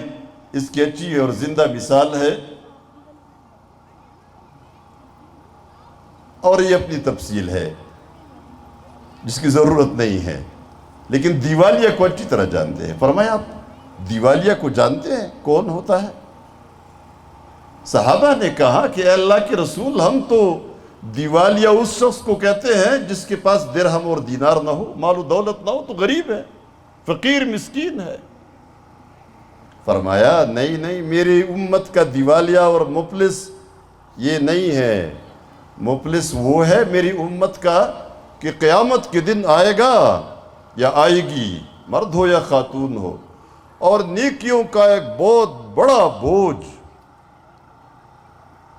اس کی اچھی اور زندہ مثال ہے، اور یہ اپنی تفصیل ہے جس کی ضرورت نہیں ہے، لیکن دیوالیہ کو اچھی طرح جانتے ہیں. فرمایا آپ دیوالیہ کو جانتے ہیں کون ہوتا ہے؟ صحابہ نے کہا کہ اے اللہ کے رسول، ہم تو دیوالیہ اس شخص کو کہتے ہیں جس کے پاس درہم اور دینار نہ ہو، مال و دولت نہ ہو، تو غریب ہے، فقیر مسکین ہے۔ فرمایا نہیں نہیں، میری امت کا دیوالیہ اور مفلس یہ نہیں ہے، مفلس وہ ہے میری امت کا کہ قیامت کے دن آئے گا یا آئے گی، مرد ہو یا خاتون ہو، اور نیکیوں کا ایک بہت بڑا بوجھ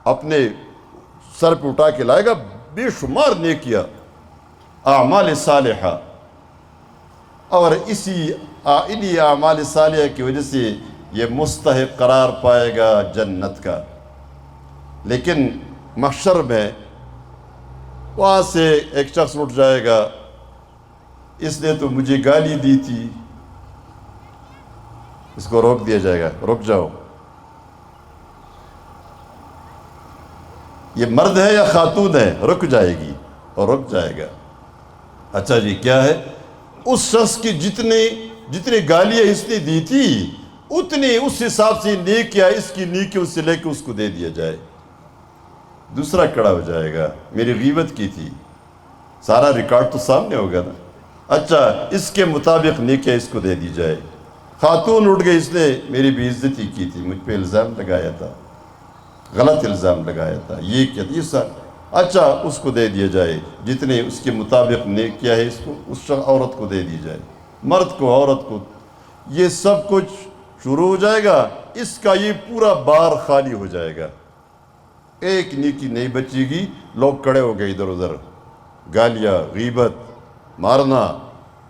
اپنے سر پہ اٹھا کے لائے گا، بے شمار نیکیاں، اعمال صالحہ، اور انہی اعمال صالحہ کی وجہ سے یہ مستحق قرار پائے گا جنت کا۔ لیکن محشر میں وہاں سے ایک شخص اٹھ جائے گا، اس نے تو مجھے گالی دی تھی، اس کو روک دیا جائے گا، رک جاؤ، یہ مرد ہے یا خاتون ہے، رک جائے گی اور رک جائے گا۔ اچھا جی کیا ہے؟ اس شخص کی جتنے گالیاں اس نے دی تھی اتنی اس حساب سے نیکیاں اس کی نیکیوں سے لے کے اس کو دے دیا جائے۔ دوسرا کڑا ہو جائے گا، میری غیبت کی تھی، سارا ریکارڈ تو سامنے ہوگا نا، اچھا اس کے مطابق نیکیاں اس کو دے دی جائے۔ خاتون اٹھ گئی، اس نے میری بے عزتی کی تھی، مجھ پہ الزام لگایا تھا، غلط الزام لگایا تھا، یہ کیا یہ سر، اچھا اس کو دے دیا جائے، جتنے اس کے مطابق نیکیاں ہے اس کو اس عورت کو دے دی جائے، مرد کو عورت کو، یہ سب کچھ شروع ہو جائے گا، اس کا یہ پورا بار خالی ہو جائے گا، ایک نیکی نہیں بچے گی۔ لوگ کڑے ہو گئے ادھر ادھر، گالیاں، غیبت، مارنا،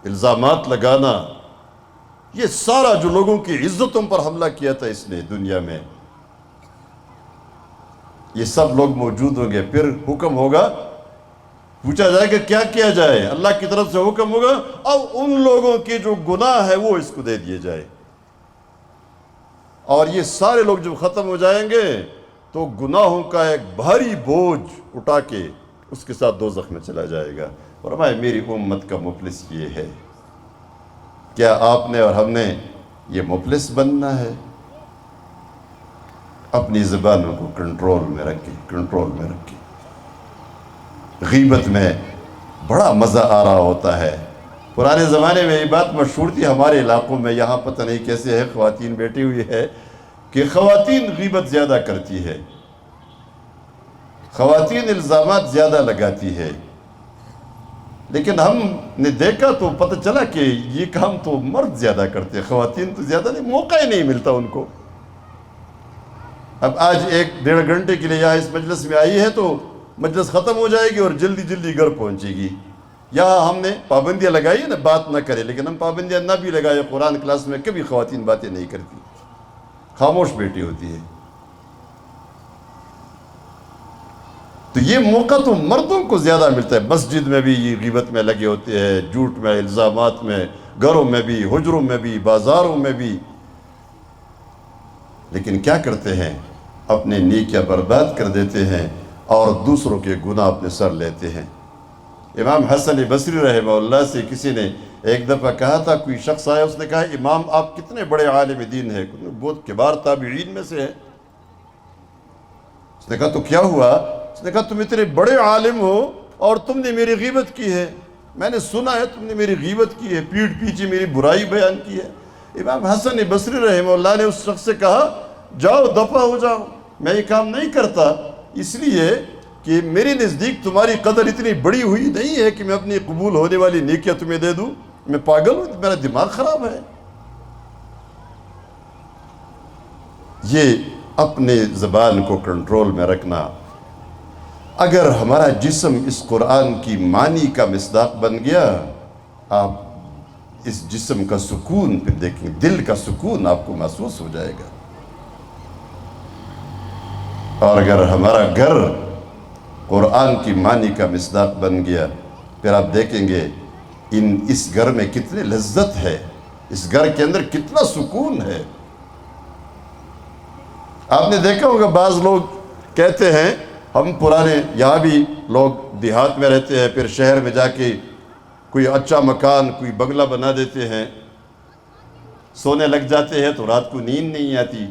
الزامات لگانا، یہ سارا جو لوگوں کی عزتوں پر حملہ کیا تھا اس نے دنیا میں، یہ سب لوگ موجود ہوں گے۔ پھر حکم ہوگا، پوچھا جائے گا کیا کیا جائے، اللہ کی طرف سے حکم ہوگا اب ان لوگوں کے جو گناہ ہے وہ اس کو دے دیے جائے، اور یہ سارے لوگ جب ختم ہو جائیں گے تو گناہوں کا ایک بھاری بوجھ اٹھا کے اس کے ساتھ دوزخ میں چلا جائے گا۔ فرمایا میری امت کا مفلس یہ ہے۔ کیا آپ نے اور ہم نے یہ مفلس بننا ہے؟ اپنی زبانوں کو کنٹرول میں رکھیں۔ غیبت میں بڑا مزہ آ رہا ہوتا ہے۔ پرانے زمانے میں یہ بات مشہور تھی ہمارے علاقوں میں، یہاں پتہ نہیں کیسے ہے، خواتین بیٹھی ہوئی ہے کہ خواتین غیبت زیادہ کرتی ہے، خواتین الزامات زیادہ لگاتی ہے، لیکن ہم نے دیکھا تو پتہ چلا کہ یہ کام تو مرد زیادہ کرتے ہیں، خواتین تو زیادہ نہیں، موقع ہی نہیں ملتا ان کو۔ اب آج 1-1.5 گھنٹے کے لیے یہاں اس مجلس میں آئی ہے تو مجلس ختم ہو جائے گی اور جلدی جلدی گھر پہنچے گی۔ یہاں ہم نے پابندیاں لگائی ہیں نا، بات نہ کرے، لیکن ہم پابندیاں نہ بھی لگائے، قرآن کلاس میں کبھی خواتین باتیں نہیں کرتی، خاموش بیٹھی ہوتی ہے۔ تو یہ موقع تو مردوں کو زیادہ ملتا ہے، مسجد میں بھی یہ غیبت میں لگے ہوتے ہیں، جھوٹ میں، الزامات میں، گھروں میں بھی، حجروں میں بھی، بازاروں میں بھی، لیکن کیا کرتے ہیں؟ اپنے نیکیاں برباد کر دیتے ہیں اور دوسروں کے گناہ اپنے سر لیتے ہیں۔ امام حسن بصری رحمہ اللہ سے کسی نے ایک دفعہ کہا تھا، کوئی شخص آیا، اس نے کہا امام آپ کتنے بڑے عالم دین ہیں، بہت کبار تابعین میں سے ہیں۔ اس نے کہا تو کیا ہوا؟ اس نے کہا تم اتنے بڑے عالم ہو اور تم نے میری غیبت کی ہے، میں نے سنا ہے تم نے میری غیبت کی ہے، پیٹھ پیچھے میری برائی بیان کی ہے۔ امام حسن بصری رحمہ اللہ نے اس شخص سے کہا جاؤ دفع ہو جاؤ، میں یہ کام نہیں کرتا، اس لیے کہ میرے نزدیک تمہاری قدر اتنی بڑی ہوئی نہیں ہے کہ میں اپنی قبول ہونے والی نیکیاں تمہیں دے دوں، میں پاگل ہوں، میرا دماغ خراب ہے۔ یہ اپنے زبان کو کنٹرول میں رکھنا۔ اگر ہمارا جسم اس قرآن کی معنی کا مصداق بن گیا، آپ اس جسم کا سکون پھر دیکھیں، دل کا سکون آپ کو محسوس ہو جائے گا۔ اور اگر ہمارا گھر قرآن کی معنی کا مصداق بن گیا، پھر آپ دیکھیں گے اس گھر میں کتنی لذت ہے، اس گھر کے اندر کتنا سکون ہے۔ آپ نے دیکھا ہوگا بعض لوگ کہتے ہیں ہم پرانے، یہاں بھی لوگ دیہات میں رہتے ہیں، پھر شہر میں جا کے کوئی اچھا مکان، کوئی بنگلہ بنا دیتے ہیں، سونے لگ جاتے ہیں تو رات کو نیند نہیں آتی،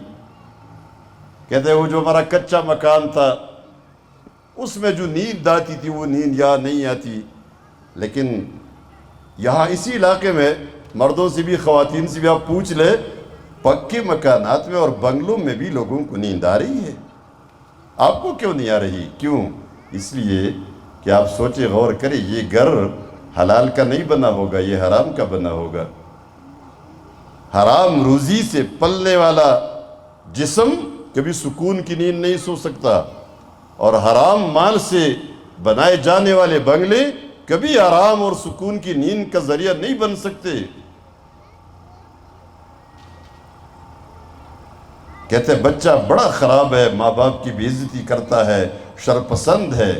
کہتے ہیں وہ جو ہمارا کچا مکان تھا اس میں جو نیند آتی تھی وہ نیند یہاں نہیں آتی، لیکن یہاں اسی علاقے میں مردوں سے بھی خواتین سے بھی آپ پوچھ لیں، پکے مکانات میں اور بنگلوں میں بھی لوگوں کو نیند آ رہی ہے، آپ کو کیوں نہیں آ رہی؟ کیوں؟ اس لیے کہ آپ سوچے، غور کریں، یہ گھر حلال کا نہیں بنا ہوگا، یہ حرام کا بنا ہوگا۔ حرام روزی سے پلنے والا جسم کبھی سکون کی نیند نہیں سو سکتا، اور حرام مال سے بنائے جانے والے بنگلے کبھی آرام اور سکون کی نیند کا ذریعہ نہیں بن سکتے۔ کہتے ہیں بچہ بڑا خراب ہے، ماں باپ کی بے عزتی کرتا ہے، شرپسند ہے۔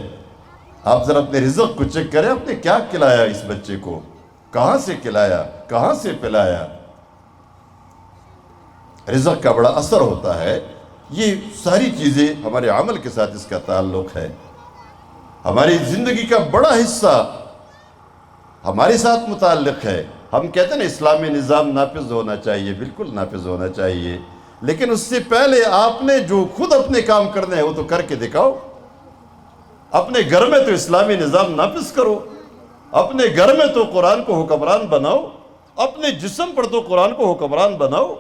آپ ذرا اپنے رزق کو چیک کریں، آپ نے کیا کھلایا اس بچے کو، کہاں سے کھلایا، کہاں سے پلایا؟ رزق کا بڑا اثر ہوتا ہے۔ یہ ساری چیزیں ہمارے عمل کے ساتھ اس کا تعلق ہے۔ ہماری زندگی کا بڑا حصہ ہمارے ساتھ متعلق ہے۔ ہم کہتے ہیں نا اسلامی نظام نافذ ہونا چاہیے، بالکل نافذ ہونا چاہیے، لیکن اس سے پہلے آپ نے جو خود اپنے کام کرنے ہیں وہ تو کر کے دکھاؤ۔ اپنے گھر میں تو اسلامی نظام نافذ کرو، اپنے گھر میں تو قرآن کو حکمران بناؤ، اپنے جسم پر تو قرآن کو حکمران بناؤ،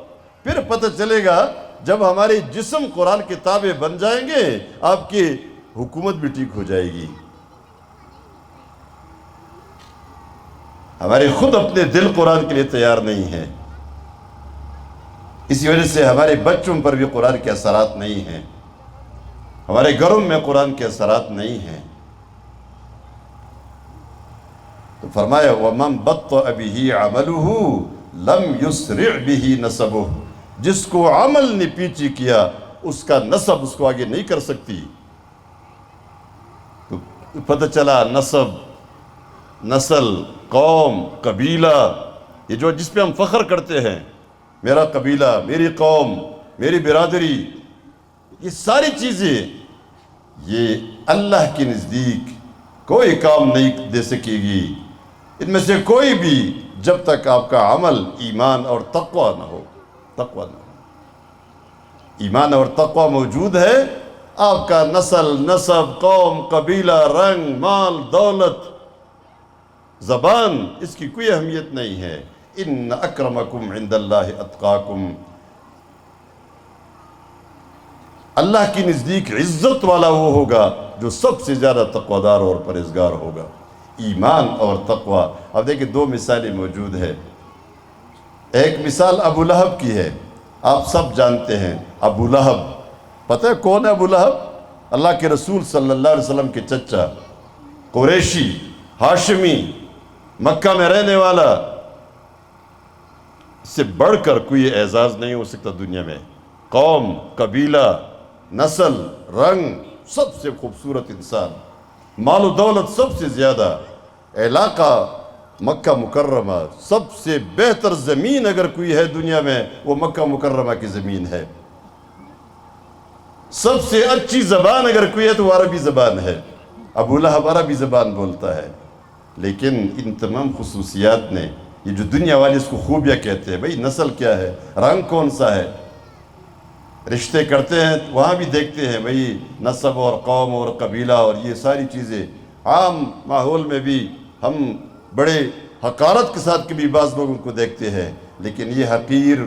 پھر پتہ چلے گا جب ہمارے جسم قرآن کے تابع بن جائیں گے آپ کی حکومت بھی ٹھیک ہو جائے گی۔ ہمارے خود اپنے دل قرآن کے لیے تیار نہیں ہیں، اسی وجہ سے ہمارے بچوں پر بھی قرآن کے اثرات نہیں ہیں، ہمارے گھروں میں قرآن کے اثرات نہیں ہیں۔ تو فرمایا وَمَنْ بَطَّأَ بِهِ عَمَلُهُ لَمْ يُسْرِعْ بِهِ نَسَبُهُ، جس کو عمل نے پیچھے کیا اس کا نسب اس کو آگے نہیں کر سکتی۔ تو پتہ چلا نسل، قوم، قبیلہ، یہ جو جس پہ ہم فخر کرتے ہیں، میرا قبیلہ، میری قوم، میری برادری، یہ ساری چیزیں یہ اللہ کے نزدیک کوئی کام نہیں دے سکے گی۔ ان میں سے کوئی بھی جب تک آپ کا عمل ایمان اور تقوی نہ ہو، ایمان اور تقوی موجود ہے، آپ کا نسب، قوم، قبیلہ، رنگ، مال، دولت، زبان، اس کی کوئی اہمیت نہیں ہے۔ ان اکرمکم عند اللہ اتقاکم، اللہ کی نزدیک عزت والا وہ ہوگا جو سب سے زیادہ تقویدار اور پرہیزگار ہوگا۔ ایمان اور تقوی۔ اب دیکھیں دو مثالیں موجود ہیں۔ ایک مثال ابو لہب کی ہے، آپ سب جانتے ہیں ابو لہب۔ پتہ ہے کون ہے ابو لہب؟ اللہ کے رسول صلی اللہ علیہ وسلم کے چچا، قریشی، ہاشمی، مکہ میں رہنے والا۔ اس سے بڑھ کر کوئی اعزاز نہیں ہو سکتا دنیا میں۔ قوم، قبیلہ، نسل، رنگ، سب سے خوبصورت انسان، مال و دولت سب سے زیادہ، علاقہ مکہ مکرمہ، سب سے بہتر زمین اگر کوئی ہے دنیا میں وہ مکہ مکرمہ کی زمین ہے۔ سب سے اچھی زبان اگر کوئی ہے تو وہ عربی زبان ہے۔ ابو لہب عربی زبان بولتا ہے، لیکن ان تمام خصوصیات نے، یہ جو دنیا والے اس کو خوبیاں کہتے ہیں، بھئی نسل کیا ہے، رنگ کون سا ہے، رشتے کرتے ہیں وہاں بھی دیکھتے ہیں بھئی نسب اور قوم اور قبیلہ اور یہ ساری چیزیں۔ عام ماحول میں بھی ہم بڑے حقارت کے ساتھ کبھی بعض لوگوں کو دیکھتے ہیں، لیکن یہ حقیر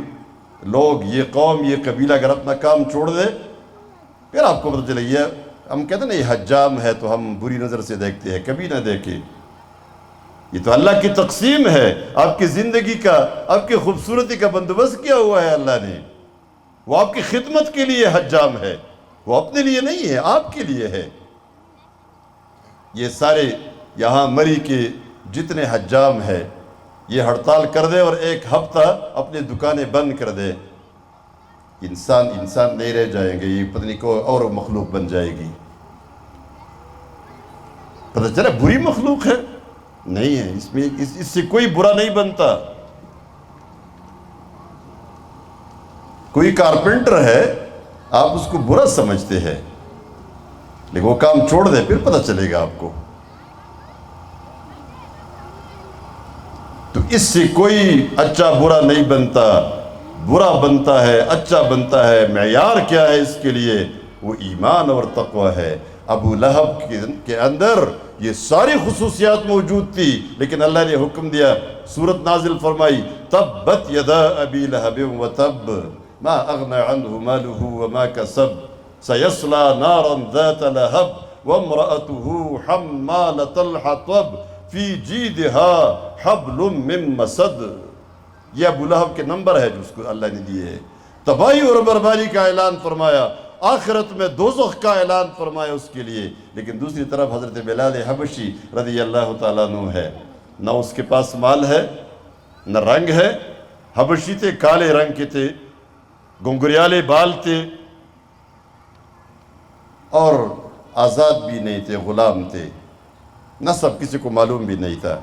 لوگ، یہ قوم، یہ قبیلہ اگر اپنا کام چھوڑ دے پھر آپ کو پتہ چلے گا۔ ہم کہتے ہیں نا یہ حجام ہے تو ہم بری نظر سے دیکھتے ہیں، کبھی نہ دیکھیں۔ یہ تو اللہ کی تقسیم ہے، آپ کی زندگی کا، آپ کی خوبصورتی کا بندوبست کیا ہوا ہے اللہ نے۔ وہ آپ کی خدمت کے لیے حجام ہے، وہ اپنے لیے نہیں ہے، آپ کے لیے ہے۔ یہ سارے یہاں مری کے جتنے حجام ہیں یہ ہڑتال کر دے اور ایک ہفتہ اپنی دکانیں بند کر دے، انسان نہیں رہ جائیں گے، یہ پتہ نہیں کوئی اور مخلوق بن جائے گی۔ پتہ چلا بری مخلوق ہے؟ نہیں ہے، اس سے کوئی برا نہیں بنتا۔ کوئی کارپینٹر ہے، آپ اس کو برا سمجھتے ہیں، لیکن وہ کام چھوڑ دے پھر پتہ چلے گا آپ کو۔ تو اس سے کوئی اچھا برا نہیں بنتا، برا بنتا ہے اچھا بنتا ہے، معیار کیا ہے اس کے لیے؟ وہ ایمان اور تقوی ہے۔ ابو لہب کے اندر یہ ساری خصوصیات موجود تھی، لیکن اللہ نے حکم دیا، سورت نازل فرمائی، تبت یدا ابی لہب وتب ما اغنى عنه ماله وما كسب سيصلى نارا ذات لهب وامرأته حمالة الحطب في جيدها حبل من مسد۔ یہ ابو لہب کے نمبر ہے جو اس کو اللہ نے دیے ہے۔ تباہی اور بربادی کا اعلان فرمایا، آخرت میں دوزخ کا اعلان فرمایا اس کے لیے، لیکن دوسری طرف حضرت بلال حبشی رضی اللہ تعالیٰ عنہ ہے، نہ اس کے پاس مال ہے نہ رنگ ہے، حبشی تھے، کالے رنگ کے تھے، گنگریالے بال تھے، اور آزاد بھی نہیں تھے، غلام تھے، نسب کسی کو معلوم بھی نہیں تھا،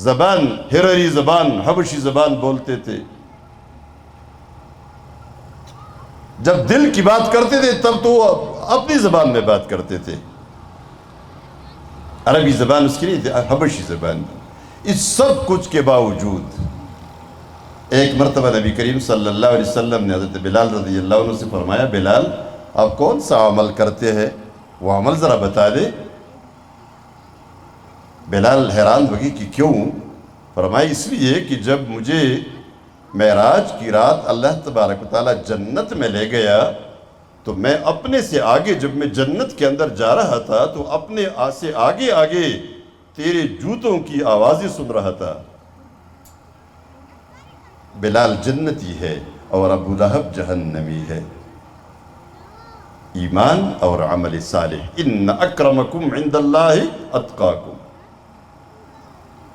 زبان ہرری زبان، حبشی زبان بولتے تھے، جب دل کی بات کرتے تھے تب تو وہ اپنی زبان میں بات کرتے تھے، عربی زبان اس کی نہیں تھی، حبشی زبان۔ اس سب کچھ کے باوجود ایک مرتبہ نبی کریم صلی اللہ علیہ وسلم نے حضرت بلال رضی اللہ عنہ سے فرمایا، بلال آپ کون سا عمل کرتے ہیں، وہ عمل ذرا بتا دے۔ بلال حیران ہوگی کہ کیوں؟ فرمایا اس لیے کہ جب مجھے معراج کی رات اللہ تبارک و تعالیٰ جنت میں لے گیا تو میں اپنے سے آگے، جب میں جنت کے اندر جا رہا تھا تو اپنے سے آگے آگے تیرے جوتوں کی آوازیں سن رہا تھا۔ بلال جنتی ہے اور ابو لہب جہنمی ہے۔ ایمان اور عمل صالح، ان اکرمکم عند اللہ اتقاکم۔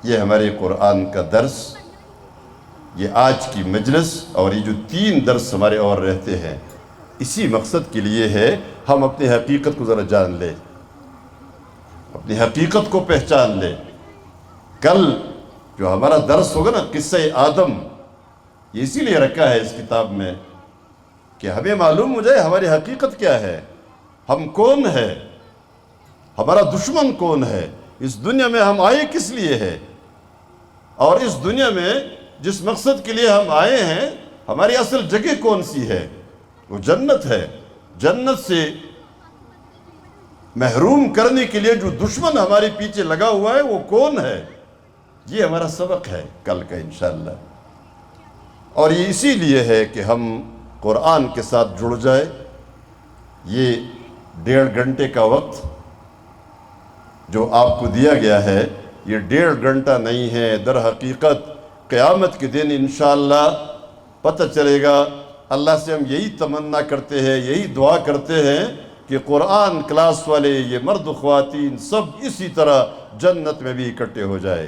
یہ ہمارے قرآن کا درس، یہ آج کی مجلس اور یہ جو 3 درس ہمارے اور رہتے ہیں، اسی مقصد کے لیے ہے، ہم اپنی حقیقت کو ذرا جان لیں، اپنی حقیقت کو پہچان لیں۔ کل جو ہمارا درس ہوگا نا قصہ آدم، یہ اسی لیے رکھا ہے اس کتاب میں کہ ہمیں معلوم ہو جائے ہماری حقیقت کیا ہے، ہم کون ہے، ہمارا دشمن کون ہے، اس دنیا میں ہم آئے کس لیے ہے، اور اس دنیا میں جس مقصد کے لیے ہم آئے ہیں ہماری اصل جگہ کون سی ہے؟ وہ جنت ہے۔ جنت سے محروم کرنے کے لیے جو دشمن ہمارے پیچھے لگا ہوا ہے وہ کون ہے؟ یہ ہمارا سبق ہے کل کا انشاءاللہ، اور یہ اسی لیے ہے کہ ہم قرآن کے ساتھ جڑ جائے۔ یہ 1.5 گھنٹے کا وقت جو آپ کو دیا گیا ہے، یہ 1.5 گھنٹہ نہیں ہے، در حقیقت قیامت کے دن انشاءاللہ پتہ چلے گا۔ اللہ سے ہم یہی تمنا کرتے ہیں، یہی دعا کرتے ہیں کہ قرآن کلاس والے یہ مرد و خواتین سب اسی طرح جنت میں بھی اکٹھے ہو جائے،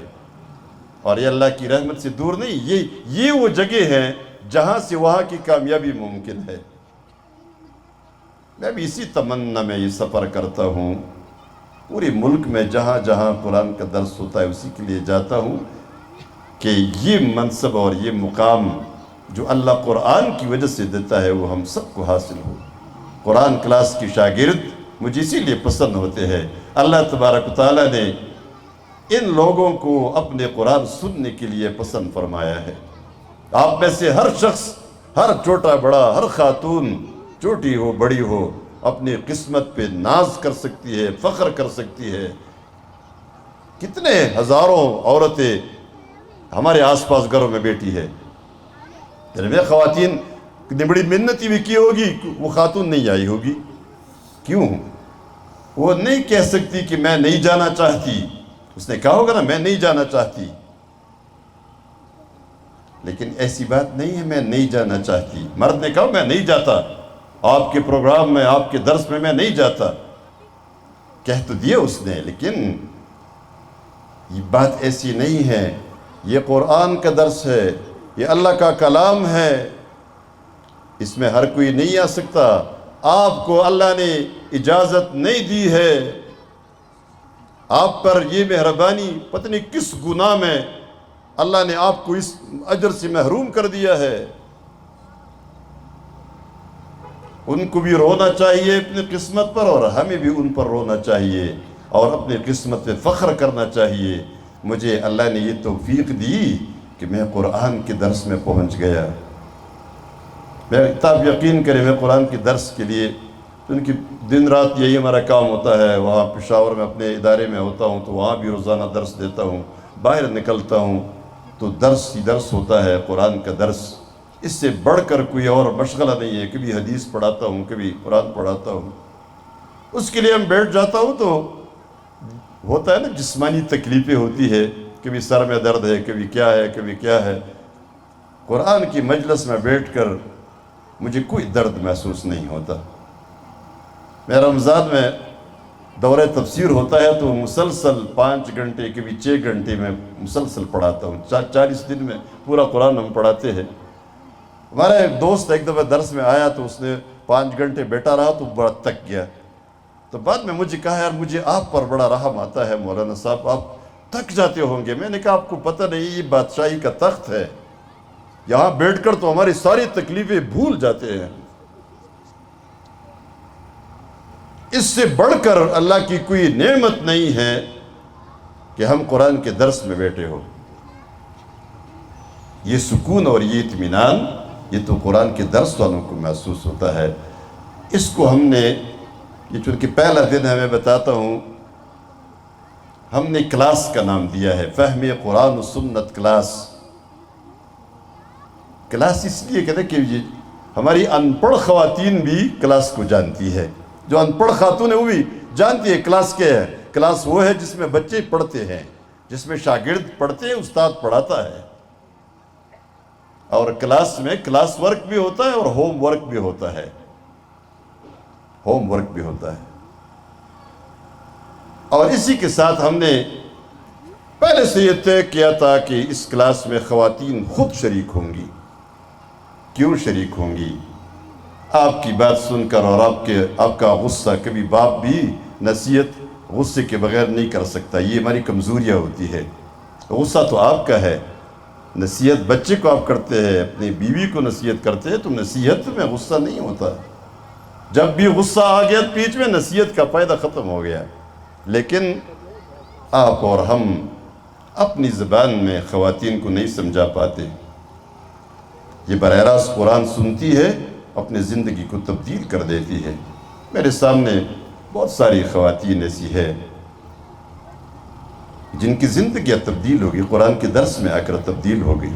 اور یہ اللہ کی رحمت سے دور نہیں، یہ وہ جگہ ہیں جہاں سے وہاں کی کامیابی ممکن ہے۔ میں بھی اسی تمنا میں یہ سفر کرتا ہوں، پورے ملک میں جہاں جہاں قرآن کا درس ہوتا ہے اسی کے لیے جاتا ہوں کہ یہ منصب اور یہ مقام جو اللہ قرآن کی وجہ سے دیتا ہے وہ ہم سب کو حاصل ہو۔ قرآن کلاس کی شاگرد مجھے اسی لیے پسند ہوتے ہیں، اللہ تبارک و تعالیٰ نے ان لوگوں کو اپنے قرآن سننے کے لیے پسند فرمایا ہے۔ آپ میں سے ہر شخص، ہر چھوٹا بڑا، ہر خاتون، چھوٹی ہو بڑی ہو، اپنی قسمت پہ ناز کر سکتی ہے، فخر کر سکتی ہے۔ کتنے ہزاروں عورتیں ہمارے آس پاس گھروں میں بیٹھی ہے، میں خواتین نے بڑی منتی بھی کی ہوگی، وہ خاتون نہیں آئی ہوگی، کیوں؟ وہ نہیں کہہ سکتی کہ میں نہیں جانا چاہتی، اس نے کہا ہوگا نا میں نہیں جانا چاہتی، لیکن ایسی بات نہیں ہے میں نہیں جانا چاہتی۔ مرد نے کہا میں نہیں جاتا آپ کے پروگرام میں، آپ کے درس میں نہیں جاتا، کہہ تو دیا اس نے، لیکن یہ بات ایسی نہیں ہے۔ یہ قرآن کا درس ہے، یہ اللہ کا کلام ہے، اس میں ہر کوئی نہیں آ سکتا۔ آپ کو اللہ نے اجازت نہیں دی ہے، آپ پر یہ مہربانی پتہ نہیں کس گناہ میں اللہ نے آپ کو اس اجر سے محروم کر دیا ہے۔ ان کو بھی رونا چاہیے اپنی قسمت پر، اور ہمیں بھی ان پر رونا چاہیے اور اپنی قسمت پہ فخر کرنا چاہیے۔ مجھے اللہ نے یہ توفیق دی کہ میں قرآن کے درس میں پہنچ گیا، میں آپ یقین کریں، میں قرآن کے درس کے لیے، کیونکہ دن رات یہی ہمارا کام ہوتا ہے، وہاں پشاور میں اپنے ادارے میں ہوتا ہوں تو وہاں بھی روزانہ درس دیتا ہوں، باہر نکلتا ہوں تو درس ہی درس ہوتا ہے، قرآن کا درس، اس سے بڑھ کر کوئی اور مشغلہ نہیں ہے۔ کبھی حدیث پڑھاتا ہوں، کبھی قرآن پڑھاتا ہوں، اس کے لیے ہم بیٹھ جاتا ہوں تو ہوتا ہے نا، جسمانی تکلیفیں ہوتی ہے، کبھی سر میں درد ہے، کبھی کیا ہے، کبھی کیا ہے۔ قرآن کی مجلس میں بیٹھ کر مجھے کوئی درد محسوس نہیں ہوتا۔ میں رمضان میں دورہ تفسیر ہوتا ہے تو مسلسل 5 گھنٹے کبھی 6 گھنٹے میں مسلسل پڑھاتا ہوں، 40 دن میں پورا قرآن ہم پڑھاتے ہیں۔ ہمارا ایک دوست ایک دفعہ درس میں آیا تو اس نے 5 گھنٹے بیٹھا رہا تو بڑا تک گیا، تو بعد میں مجھے کہا یار مجھے آپ پر بڑا رحم آتا ہے مولانا صاحب، آپ تھک جاتے ہوں گے۔ میں نے کہا آپ کو پتہ نہیں، یہ بادشاہی کا تخت ہے، یہاں بیٹھ کر تو ہماری ساری تکلیفیں بھول جاتے ہیں۔ اس سے بڑھ کر اللہ کی کوئی نعمت نہیں ہے کہ ہم قرآن کے درس میں بیٹھے ہو۔ یہ سکون اور یہ اطمینان یہ تو قرآن کے درس والوں کو محسوس ہوتا ہے۔ اس کو ہم نے، یہ چونکہ پہلا دن ہے میں بتاتا ہوں، ہم نے کلاس کا نام دیا ہے، فہم قرآن و سنت کلاس۔ کلاس اس لیے کہتے ہیں کہ ہماری ان پڑھ خواتین بھی کلاس کو جانتی ہے، جو ان پڑھ خاتون ہے وہ بھی جانتی ہے کلاس کیا ہے۔ کلاس وہ ہے جس میں بچے پڑھتے ہیں، جس میں شاگرد پڑھتے ہیں، استاد پڑھاتا ہے، اور کلاس میں کلاس ورک بھی ہوتا ہے اور ہوم ورک بھی ہوتا ہے، ہوم ورک بھی ہوتا ہے۔ اور اسی کے ساتھ ہم نے پہلے سے یہ طے کیا تھا کہ اس کلاس میں خواتین خود شریک ہوں گی۔ کیوں شریک ہوں گی؟ آپ کی بات سن کر اور آپ کا غصہ، کبھی باپ بھی نصیحت غصے کے بغیر نہیں کر سکتا، یہ ہماری کمزوریاں ہوتی ہے۔ غصہ تو آپ کا ہے، نصیحت بچے کو آپ کرتے ہیں، اپنی بیوی کو نصیحت کرتے ہیں تو نصیحت میں غصہ نہیں ہوتا۔ جب بھی غصہ آ گیا بیچ میں، نصیحت کا فائدہ ختم ہو گیا۔ لیکن آپ اور ہم اپنی زبان میں خواتین کو نہیں سمجھا پاتے۔ یہ براہ راست قرآن سنتی ہے، اپنی زندگی کو تبدیل کر دیتی ہے۔ میرے سامنے بہت ساری خواتین ایسی ہے جن کی زندگیاں تبدیل ہوگی، قرآن کے درس میں آ کر تبدیل ہو گئی۔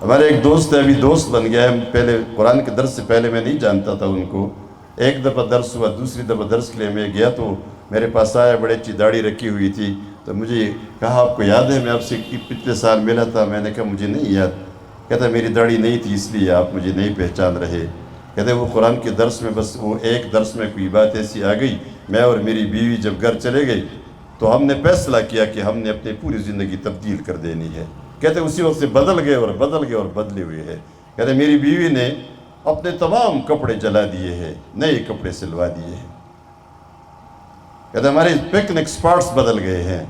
ہمارے ایک دوست ہے، ابھی دوست بن گیا ہے، پہلے قرآن کے درس سے پہلے میں نہیں جانتا تھا ان کو۔ ایک دفعہ درس ہوا، دوسری دفعہ درس کے لیے میں گیا تو میرے پاس آیا، بڑی اچھی داڑھی رکھی ہوئی تھی، تو مجھے کہا آپ کو یاد ہے میں آپ سے پچھلے سال ملا تھا؟ میں نے کہا مجھے نہیں یاد۔ کہتا میری داڑھی نہیں تھی اس لیے آپ مجھے نہیں پہچان رہے۔ کہتے وہ قرآن کے درس میں، بس وہ ایک درس میں کوئی بات ایسی آ گئی، میں اور میری بیوی جب گھر چلے گئے تو ہم نے فیصلہ کیا کہ ہم نے اپنی پوری زندگی تبدیل کر دینی ہے۔ کہتے اسی وقت سے بدل گئے اور بدلے ہوئے ہیں۔ کہتے میری بیوی نے اپنے تمام کپڑے جلا دیے ہیں، نئے کپڑے سلوا دیے ہیں۔ کہتے ہمارے پکنک سپاٹس بدل گئے ہیں،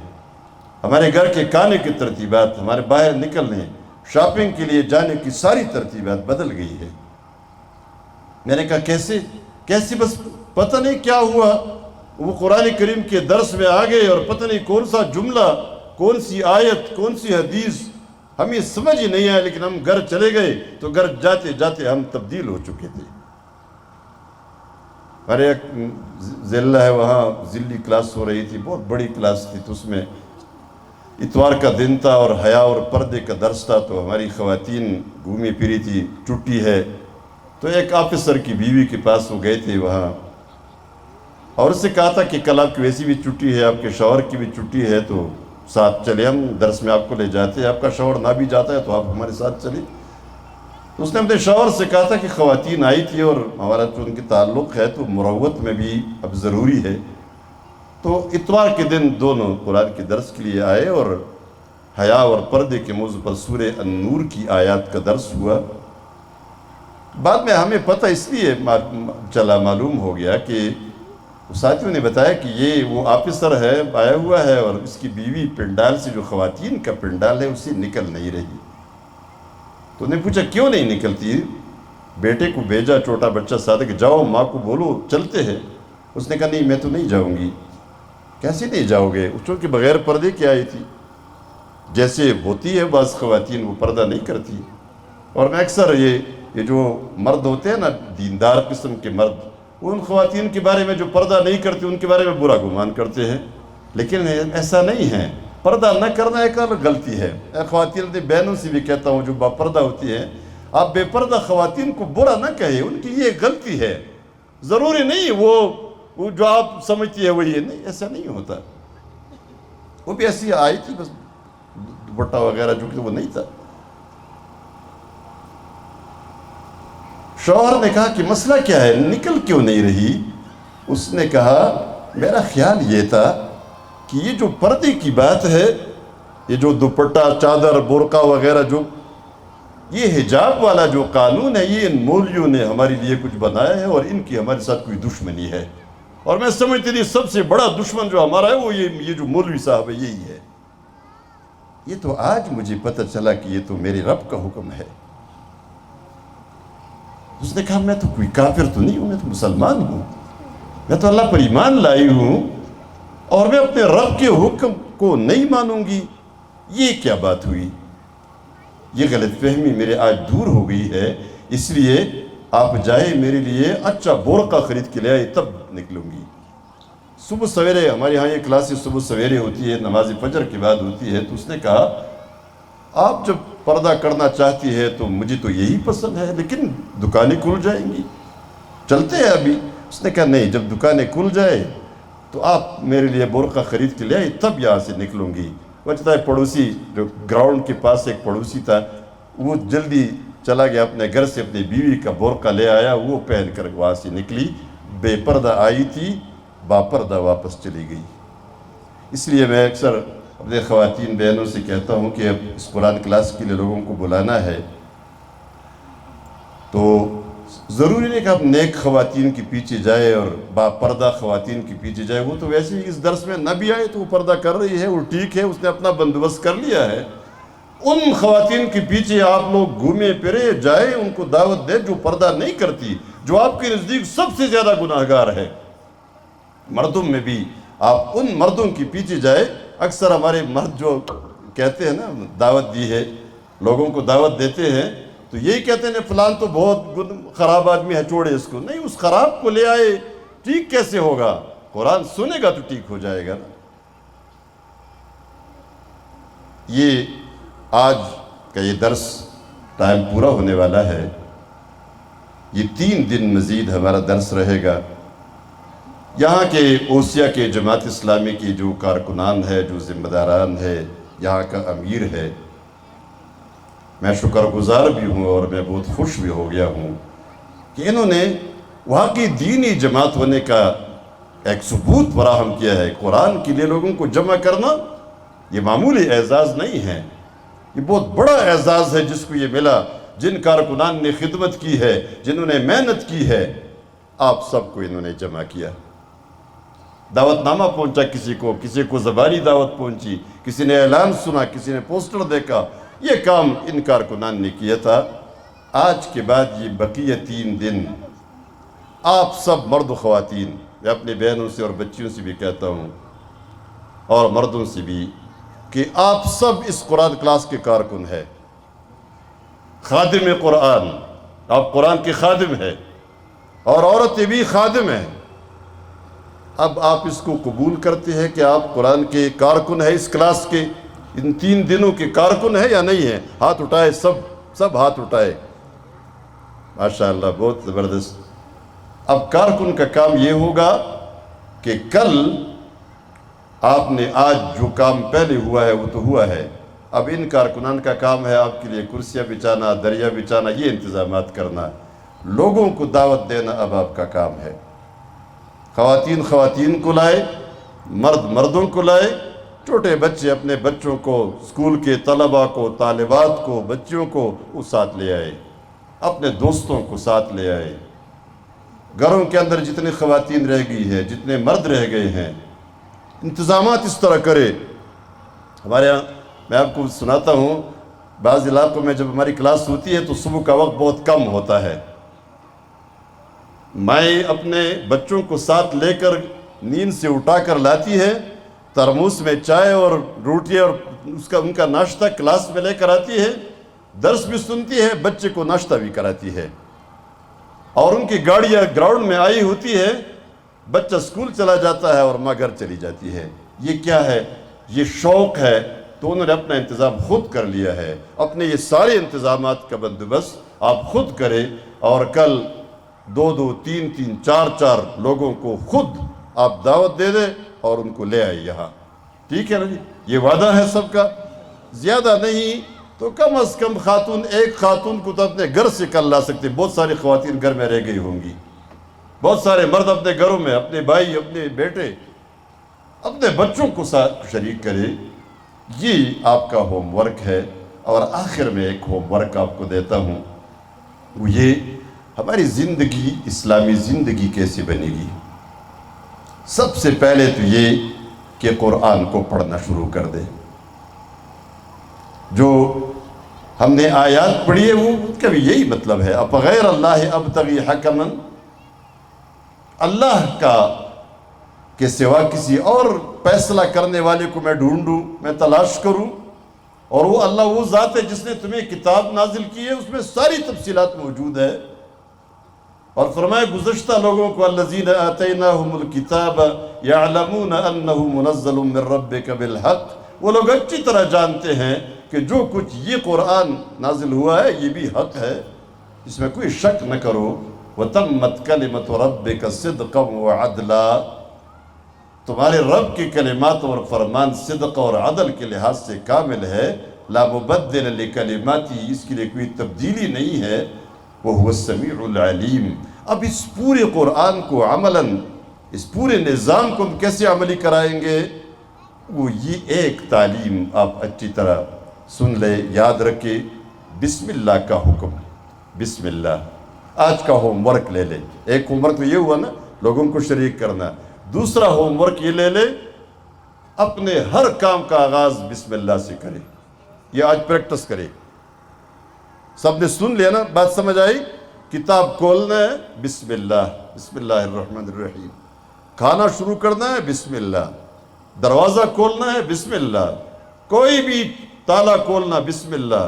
ہمارے گھر کے کھانے کی ترتیبات، ہمارے باہر نکلنے شاپنگ کے لیے جانے کی ساری ترتیبات بدل گئی ہے۔ میں نے کہا کیسے بس پتہ نہیں کیا ہوا، وہ قرآن کریم کے درس میں آ گئے اور پتہ نہیں کون سا جملہ، کون سی آیت، کون سی حدیث ہمیں سمجھ ہی نہیں آیا، لیکن ہم گھر چلے گئے تو گھر جاتے جاتے ہم تبدیل ہو چکے تھے۔ ہمارے ایک ضلع ہے، وہاں ذلی کلاس ہو رہی تھی، بہت بڑی کلاس تھی، تو اس میں اتوار کا دن تھا اور حیا اور پردے کا درس تھا، تو ہماری خواتین گھومی پھری تھی، چھٹی ہے، تو ایک آفیسر کی بیوی کے پاس وہ گئے تھے وہاں، اور اس سے کہا تھا کہ کل آپ کی ویسی بھی چھٹی ہے، آپ کے شوہر کی بھی چھٹی ہے، تو ساتھ چلے، ہم درس میں آپ کو لے جاتے ہیں، آپ کا شوہر نہ بھی جاتا ہے تو آپ ہمارے ساتھ چلے۔ تو اس نے اپنے شوہر سے کہا تھا کہ خواتین آئی تھی اور ہمارا جو ان کے تعلق ہے تو مروت میں بھی اب ضروری ہے، تو اتوار کے دن دونوں قرآن کے درس کے لیے آئے اور حیا اور پردے کے موضوع پر سورہ النور کی آیات کا درس ہوا۔ بعد میں ہمیں پتہ اس لیے معلوم ہو گیا کہ ساتھیوں نے بتایا کہ یہ وہ آفیسر ہے، آیا ہوا ہے، اور اس کی بیوی پنڈال سے، جو خواتین کا پنڈال ہے، اسے نکل نہیں رہی۔ تو انہیں پوچھا کیوں نہیں نکلتی؟ بیٹے کو بھیجا، چھوٹا بچہ ساتھ کہ جاؤ ماں کو بولو چلتے ہیں۔ اس نے کہا نہیں میں تو نہیں جاؤں گی۔ کیسے نہیں جاؤ گے؟ چونکہ بغیر پردے کی آئی تھی، جیسے ہوتی ہے بعض خواتین وہ پردہ نہیں کرتی، اور میں اکثر یہ یہ جو مرد ہوتے ہیں نا دیندار قسم کے مرد، وہ ان خواتین کے بارے میں جو پردہ نہیں کرتی ان کے بارے میں برا گمان کرتے ہیں، لیکن ایسا نہیں ہے۔ پردہ نہ کرنا ایک غلطی ہے۔ خواتین اپنی بہنوں سے بھی کہتا ہوں جو با پردہ ہوتی ہیں، آپ بے پردہ خواتین کو برا نہ کہیں، ان کی یہ غلطی ہے۔ ضروری نہیں وہ جو آپ سمجھتی ہے وہ یہ نہیں، ایسا نہیں ہوتا۔ وہ بھی ایسی آئی تھی، بس دوپٹہ وغیرہ جو کہ وہ نہیں تھا۔ شوہر نے کہا کہ مسئلہ کیا ہے، نکل کیوں نہیں رہی؟ اس نے کہا میرا خیال یہ تھا کہ یہ جو پردے کی بات ہے، یہ جو دوپٹہ چادر برقع وغیرہ جو یہ حجاب والا جو قانون ہے، یہ ان مولویوں نے ہمارے لیے کچھ بنایا ہے اور ان کی ہمارے ساتھ کوئی دشمنی ہے، اور میں سمجھتی تھی سب سے بڑا دشمن جو ہمارا ہے وہ یہ جو مولوی صاحب ہے یہی ہے۔ یہ تو آج مجھے پتہ چلا کہ یہ تو میرے رب کا حکم ہے۔ اس نے کہا میں تو کوئی کافر تو نہیں ہوں، میں تو مسلمان ہوں، میں تو اللہ پر ایمان لائی ہوں، اور میں اپنے رب کے حکم کو نہیں مانوں گی، یہ کیا بات ہوئی؟ یہ غلط فہمی میرے آج دور ہو گئی ہے، اس لیے آپ جائے میرے لیے اچھا برقع خرید کے لے آئے، تب نکلوں گی۔ صبح سویرے ہمارے یہاں یہ کلاسز صبح سویرے ہوتی ہے، نماز فجر کے بعد ہوتی ہے، تو اس نے کہا آپ جب پردہ کرنا چاہتی ہے تو مجھے تو یہی پسند ہے، لیکن دکانیں کھل جائیں گی، چلتے ہیں ابھی۔ اس نے کہا نہیں، جب دکانیں کھل جائے تو آپ میرے لیے برقع خرید کے لے آئے، تب یہاں سے نکلوں گی۔ وجہ ہے پڑوسی جو گراؤنڈ کے پاس ایک پڑوسی تھا، وہ جلدی چلا گیا اپنے گھر سے، اپنی بیوی کا برقع لے آیا، وہ پہن کر وہاں سے نکلی، بے پردہ آئی تھی، با پردہ واپس چلی گئی۔ اس لیے میں اکثر اپنے خواتین بہنوں سے کہتا ہوں کہ اب اس قرآن کلاس کے لیے لوگوں کو بلانا ہے تو ضروری نہیں کہ آپ نیک خواتین کے پیچھے جائے اور با پردہ خواتین کے پیچھے جائے، وہ تو ویسے ہی اس درس میں نہ بھی آئے تو وہ پردہ کر رہی ہے، وہ ٹھیک ہے، اس نے اپنا بندوبست کر لیا ہے۔ ان خواتین کے پیچھے آپ لوگ گھومے پھرے جائیں، ان کو دعوت دیں جو پردہ نہیں کرتی، جو آپ کے نزدیک سب سے زیادہ گناہگار ہے۔ مردوں میں بھی آپ ان مردوں کے پیچھے جائے۔ اکثر ہمارے مرد جو کہتے ہیں نا دعوت دی ہے، لوگوں کو دعوت دیتے ہیں تو یہی کہتے ہیں فلان تو بہت خراب آدمی ہے، چھوڑے اس کو۔ نہیں، اس خراب کو لے آئے، ٹھیک کیسے ہوگا؟ قرآن سنے گا تو ٹھیک ہو جائے گا نا۔ یہ آج کا یہ درس ٹائم پورا ہونے والا ہے، یہ 3 دن مزید ہمارا درس رہے گا۔ یہاں کے اوسیہ کے جماعت اسلامی کی جو کارکنان ہے، جو ذمہ داران ہے، یہاں کا امیر ہے، میں شکر گزار بھی ہوں اور میں بہت خوش بھی ہو گیا ہوں کہ انہوں نے وہاں کی دینی جماعت ہونے کا ایک ثبوت فراہم کیا ہے۔ قرآن کے لیے لوگوں کو جمع کرنا یہ معمولی اعزاز نہیں ہے، یہ بہت بڑا اعزاز ہے جس کو یہ ملا۔ جن کارکنان نے خدمت کی ہے، جنہوں نے محنت کی ہے، آپ سب کو انہوں نے جمع کیا۔ دعوت نامہ پہنچا کسی کو زبانی دعوت پہنچی، کسی نے اعلان سنا، کسی نے پوسٹر دیکھا، یہ کام ان کارکنان نے کیا تھا۔ آج کے بعد یہ بقیہ 3 دن آپ سب مرد و خواتین، میں اپنی بہنوں سے اور بچیوں سے بھی کہتا ہوں اور مردوں سے بھی کہ آپ سب اس قرآن کلاس کے کارکن ہیں، خادم قرآن، آپ قرآن کے خادم ہیں اور عورتیں بھی خادم ہیں۔ اب آپ اس کو قبول کرتے ہیں کہ آپ قرآن کے کارکن ہیں، اس کلاس کے ان 3 دنوں کے کارکن ہیں یا نہیں ہیں؟ ہاتھ اٹھائے، سب ہاتھ اٹھائے۔ ماشاءاللہ، بہت زبردست۔ اب کارکن کا کام یہ ہوگا کہ کل آپ نے آج جو کام پہلے ہوا ہے وہ تو ہوا ہے، اب ان کارکنان کا کام ہے آپ کے لیے کرسیاں بچھانا، دریا بچھانا، یہ انتظامات کرنا، لوگوں کو دعوت دینا اب آپ کا کام ہے۔ خواتین کو لائے، مردوں کو لائے، چھوٹے بچے اپنے بچوں کو، اسکول کے طلباء کو، طالبات کو، بچیوں کو وہ ساتھ لے آئے، اپنے دوستوں کو ساتھ لے آئے۔ گھروں کے اندر جتنی خواتین رہ گئی ہے، جتنے مرد رہ گئے ہیں، انتظامات اس طرح کرے۔ ہمارے یہاں میں آپ کو سناتا ہوں، بعض علاقوں میں جب ہماری کلاس ہوتی ہے تو صبح کا وقت بہت کم ہوتا ہے، مائیں اپنے بچوں کو ساتھ لے کر نیند سے اٹھا کر لاتی ہے، ترموس میں چائے اور روٹی اور ان کا ناشتہ کلاس میں لے کر آتی ہے، درس بھی سنتی ہے، بچے کو ناشتہ بھی کراتی ہے، اور ان کی گاڑیاں گراؤنڈ میں آئی ہوتی ہے، بچہ اسکول چلا جاتا ہے اور ماں گھر چلی جاتی ہے۔ یہ کیا ہے؟ یہ شوق ہے، تو انہوں نے اپنا انتظام خود کر لیا ہے۔ اپنے یہ سارے انتظامات کا بندوبست آپ خود کریں، اور کل 2 3 4 لوگوں کو خود آپ دعوت دے دیں اور ان کو لے آئے یہاں، ٹھیک ہے نا جی؟ یہ وعدہ ہے سب کا، زیادہ نہیں تو کم از کم خاتون، ایک خاتون کو تو اپنے گھر سے کل لا سکتے۔ بہت ساری خواتین گھر میں رہ گئی ہوں گی، بہت سارے مرد اپنے گھروں میں اپنے بھائی، اپنے بیٹے، اپنے بچوں کو ساتھ شریک کرے۔ یہ آپ کا ہوم ورک ہے۔ اور آخر میں ایک ہوم ورک آپ کو دیتا ہوں، وہ یہ، ہماری زندگی، اسلامی زندگی کیسے بنے گی؟ سب سے پہلے تو یہ کہ قرآن کو پڑھنا شروع کر دیں۔ جو ہم نے آیات پڑھی ہے وہ کا بھی یہی مطلب ہے، اَفَغَيْرَ اللَّهِ أَبْتَغِي حَكَمًا، اللہ کا کے سوا کسی اور فیصلہ کرنے والے کو میں ڈھونڈوں، میں تلاش کروں؟ اور وہ اللہ وہ ذات ہے جس نے تمہیں کتاب نازل کی ہے، اس میں ساری تفصیلات موجود ہے۔ اور فرمایا گزشتہ لوگوں کو الذین آتیناہم الکتاب یعلمون انہ منزل من ربک بالحق، وہ لوگ اچھی طرح جانتے ہیں کہ جو کچھ یہ قرآن نازل ہوا ہے یہ بھی حق ہے، اس میں کوئی شک نہ کرو۔ وَتَمَّتْ كَلِمَةُ رَبِّكَ صِدْقًا وَعَدْلًا، تمہارے رب کی کلمات اور فرمان صدق اور عدل کے لحاظ سے کامل ہے۔ لا مبدل لکلماتی، اس کے لیے کوئی تبدیلی نہیں ہے۔ وَهُوَ السَّمِيعُ الْعَلِيمُ۔ اب اس پورے قرآن کو عملاً، اس پورے نظام کو ہم کیسے عملی کرائیں گے؟ وہ یہ ایک تعلیم آپ اچھی طرح سن لے، یاد رکھے۔ بسم اللہ کا حکم، بسم اللہ۔ آج کا ہوم ورک لے لے، ایک ہوم ورک تو یہ ہوا نا لوگوں کو شریک کرنا، دوسرا ہوم ورک یہ لے لے اپنے ہر کام کا آغاز بسم اللہ سے کرے۔ یہ آج پریکٹس کرے۔ سب نے سن لیا نا، بات سمجھ آئی؟ کتاب کھولنا ہے بسم اللہ، بسم اللہ الرحمن الرحیم۔ کھانا شروع کرنا ہے بسم اللہ، دروازہ کھولنا ہے بسم اللہ، کوئی بھی تالا کھولنا بسم اللہ،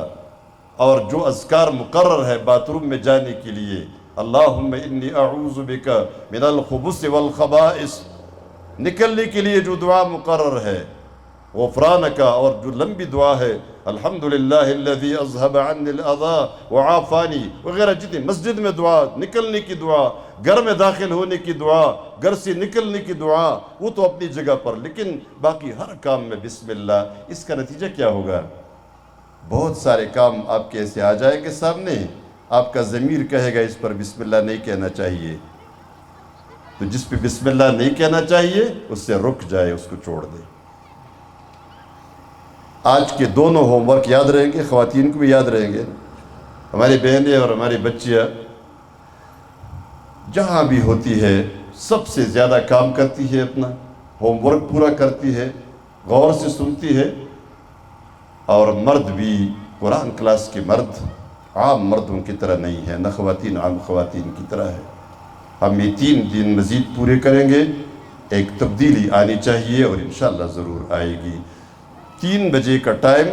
اور جو اذکار مقرر ہے باتھ روم میں جانے کے لیے، اللہم انی اعوذ بک من الخبث والخبائث، نکلنے کے لیے جو دعا مقرر ہے، غفرانک، اور جو لمبی دعا ہے الحمدللہ الذی اذہب عنی الاذی وعافانی، وغیرہ جتنی، مسجد میں دعا، نکلنے کی دعا، گھر میں داخل ہونے کی دعا، گھر سے نکلنے کی دعا، وہ تو اپنی جگہ پر، لیکن باقی ہر کام میں بسم اللہ۔ اس کا نتیجہ کیا ہوگا؟ بہت سارے کام آپ کے ایسے آ جائیں گے سامنے، آپ کا ضمیر کہے گا اس پر بسم اللہ نہیں کہنا چاہیے، تو جس پہ بسم اللہ نہیں کہنا چاہیے اس سے رک جائے، اس کو چھوڑ دے۔ آج کے دونوں ہوم ورک یاد رہیں گے، خواتین کو بھی یاد رہیں گے۔ ہماری بہنیں اور ہماری بچیاں جہاں بھی ہوتی ہے سب سے زیادہ کام کرتی ہے، اپنا ہوم ورک پورا کرتی ہے، غور سے سنتی ہے۔ اور مرد بھی، قرآن کلاس کے مرد عام مردوں کی طرح نہیں ہے، نہ خواتین عام خواتین کی طرح ہے۔ ہم یہ 3 دن مزید پورے کریں گے، ایک تبدیلی آنی چاہیے اور انشاءاللہ ضرور آئے گی۔ 3 بجے کا ٹائم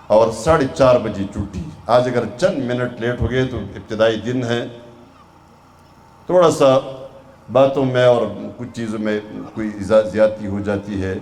اور 4:30 بجے چھٹی۔ آج اگر چند منٹ لیٹ ہو گئے تو ابتدائی دن ہے، تھوڑا سا باتوں میں اور کچھ چیزوں میں کوئی زیادتی ہو جاتی ہے،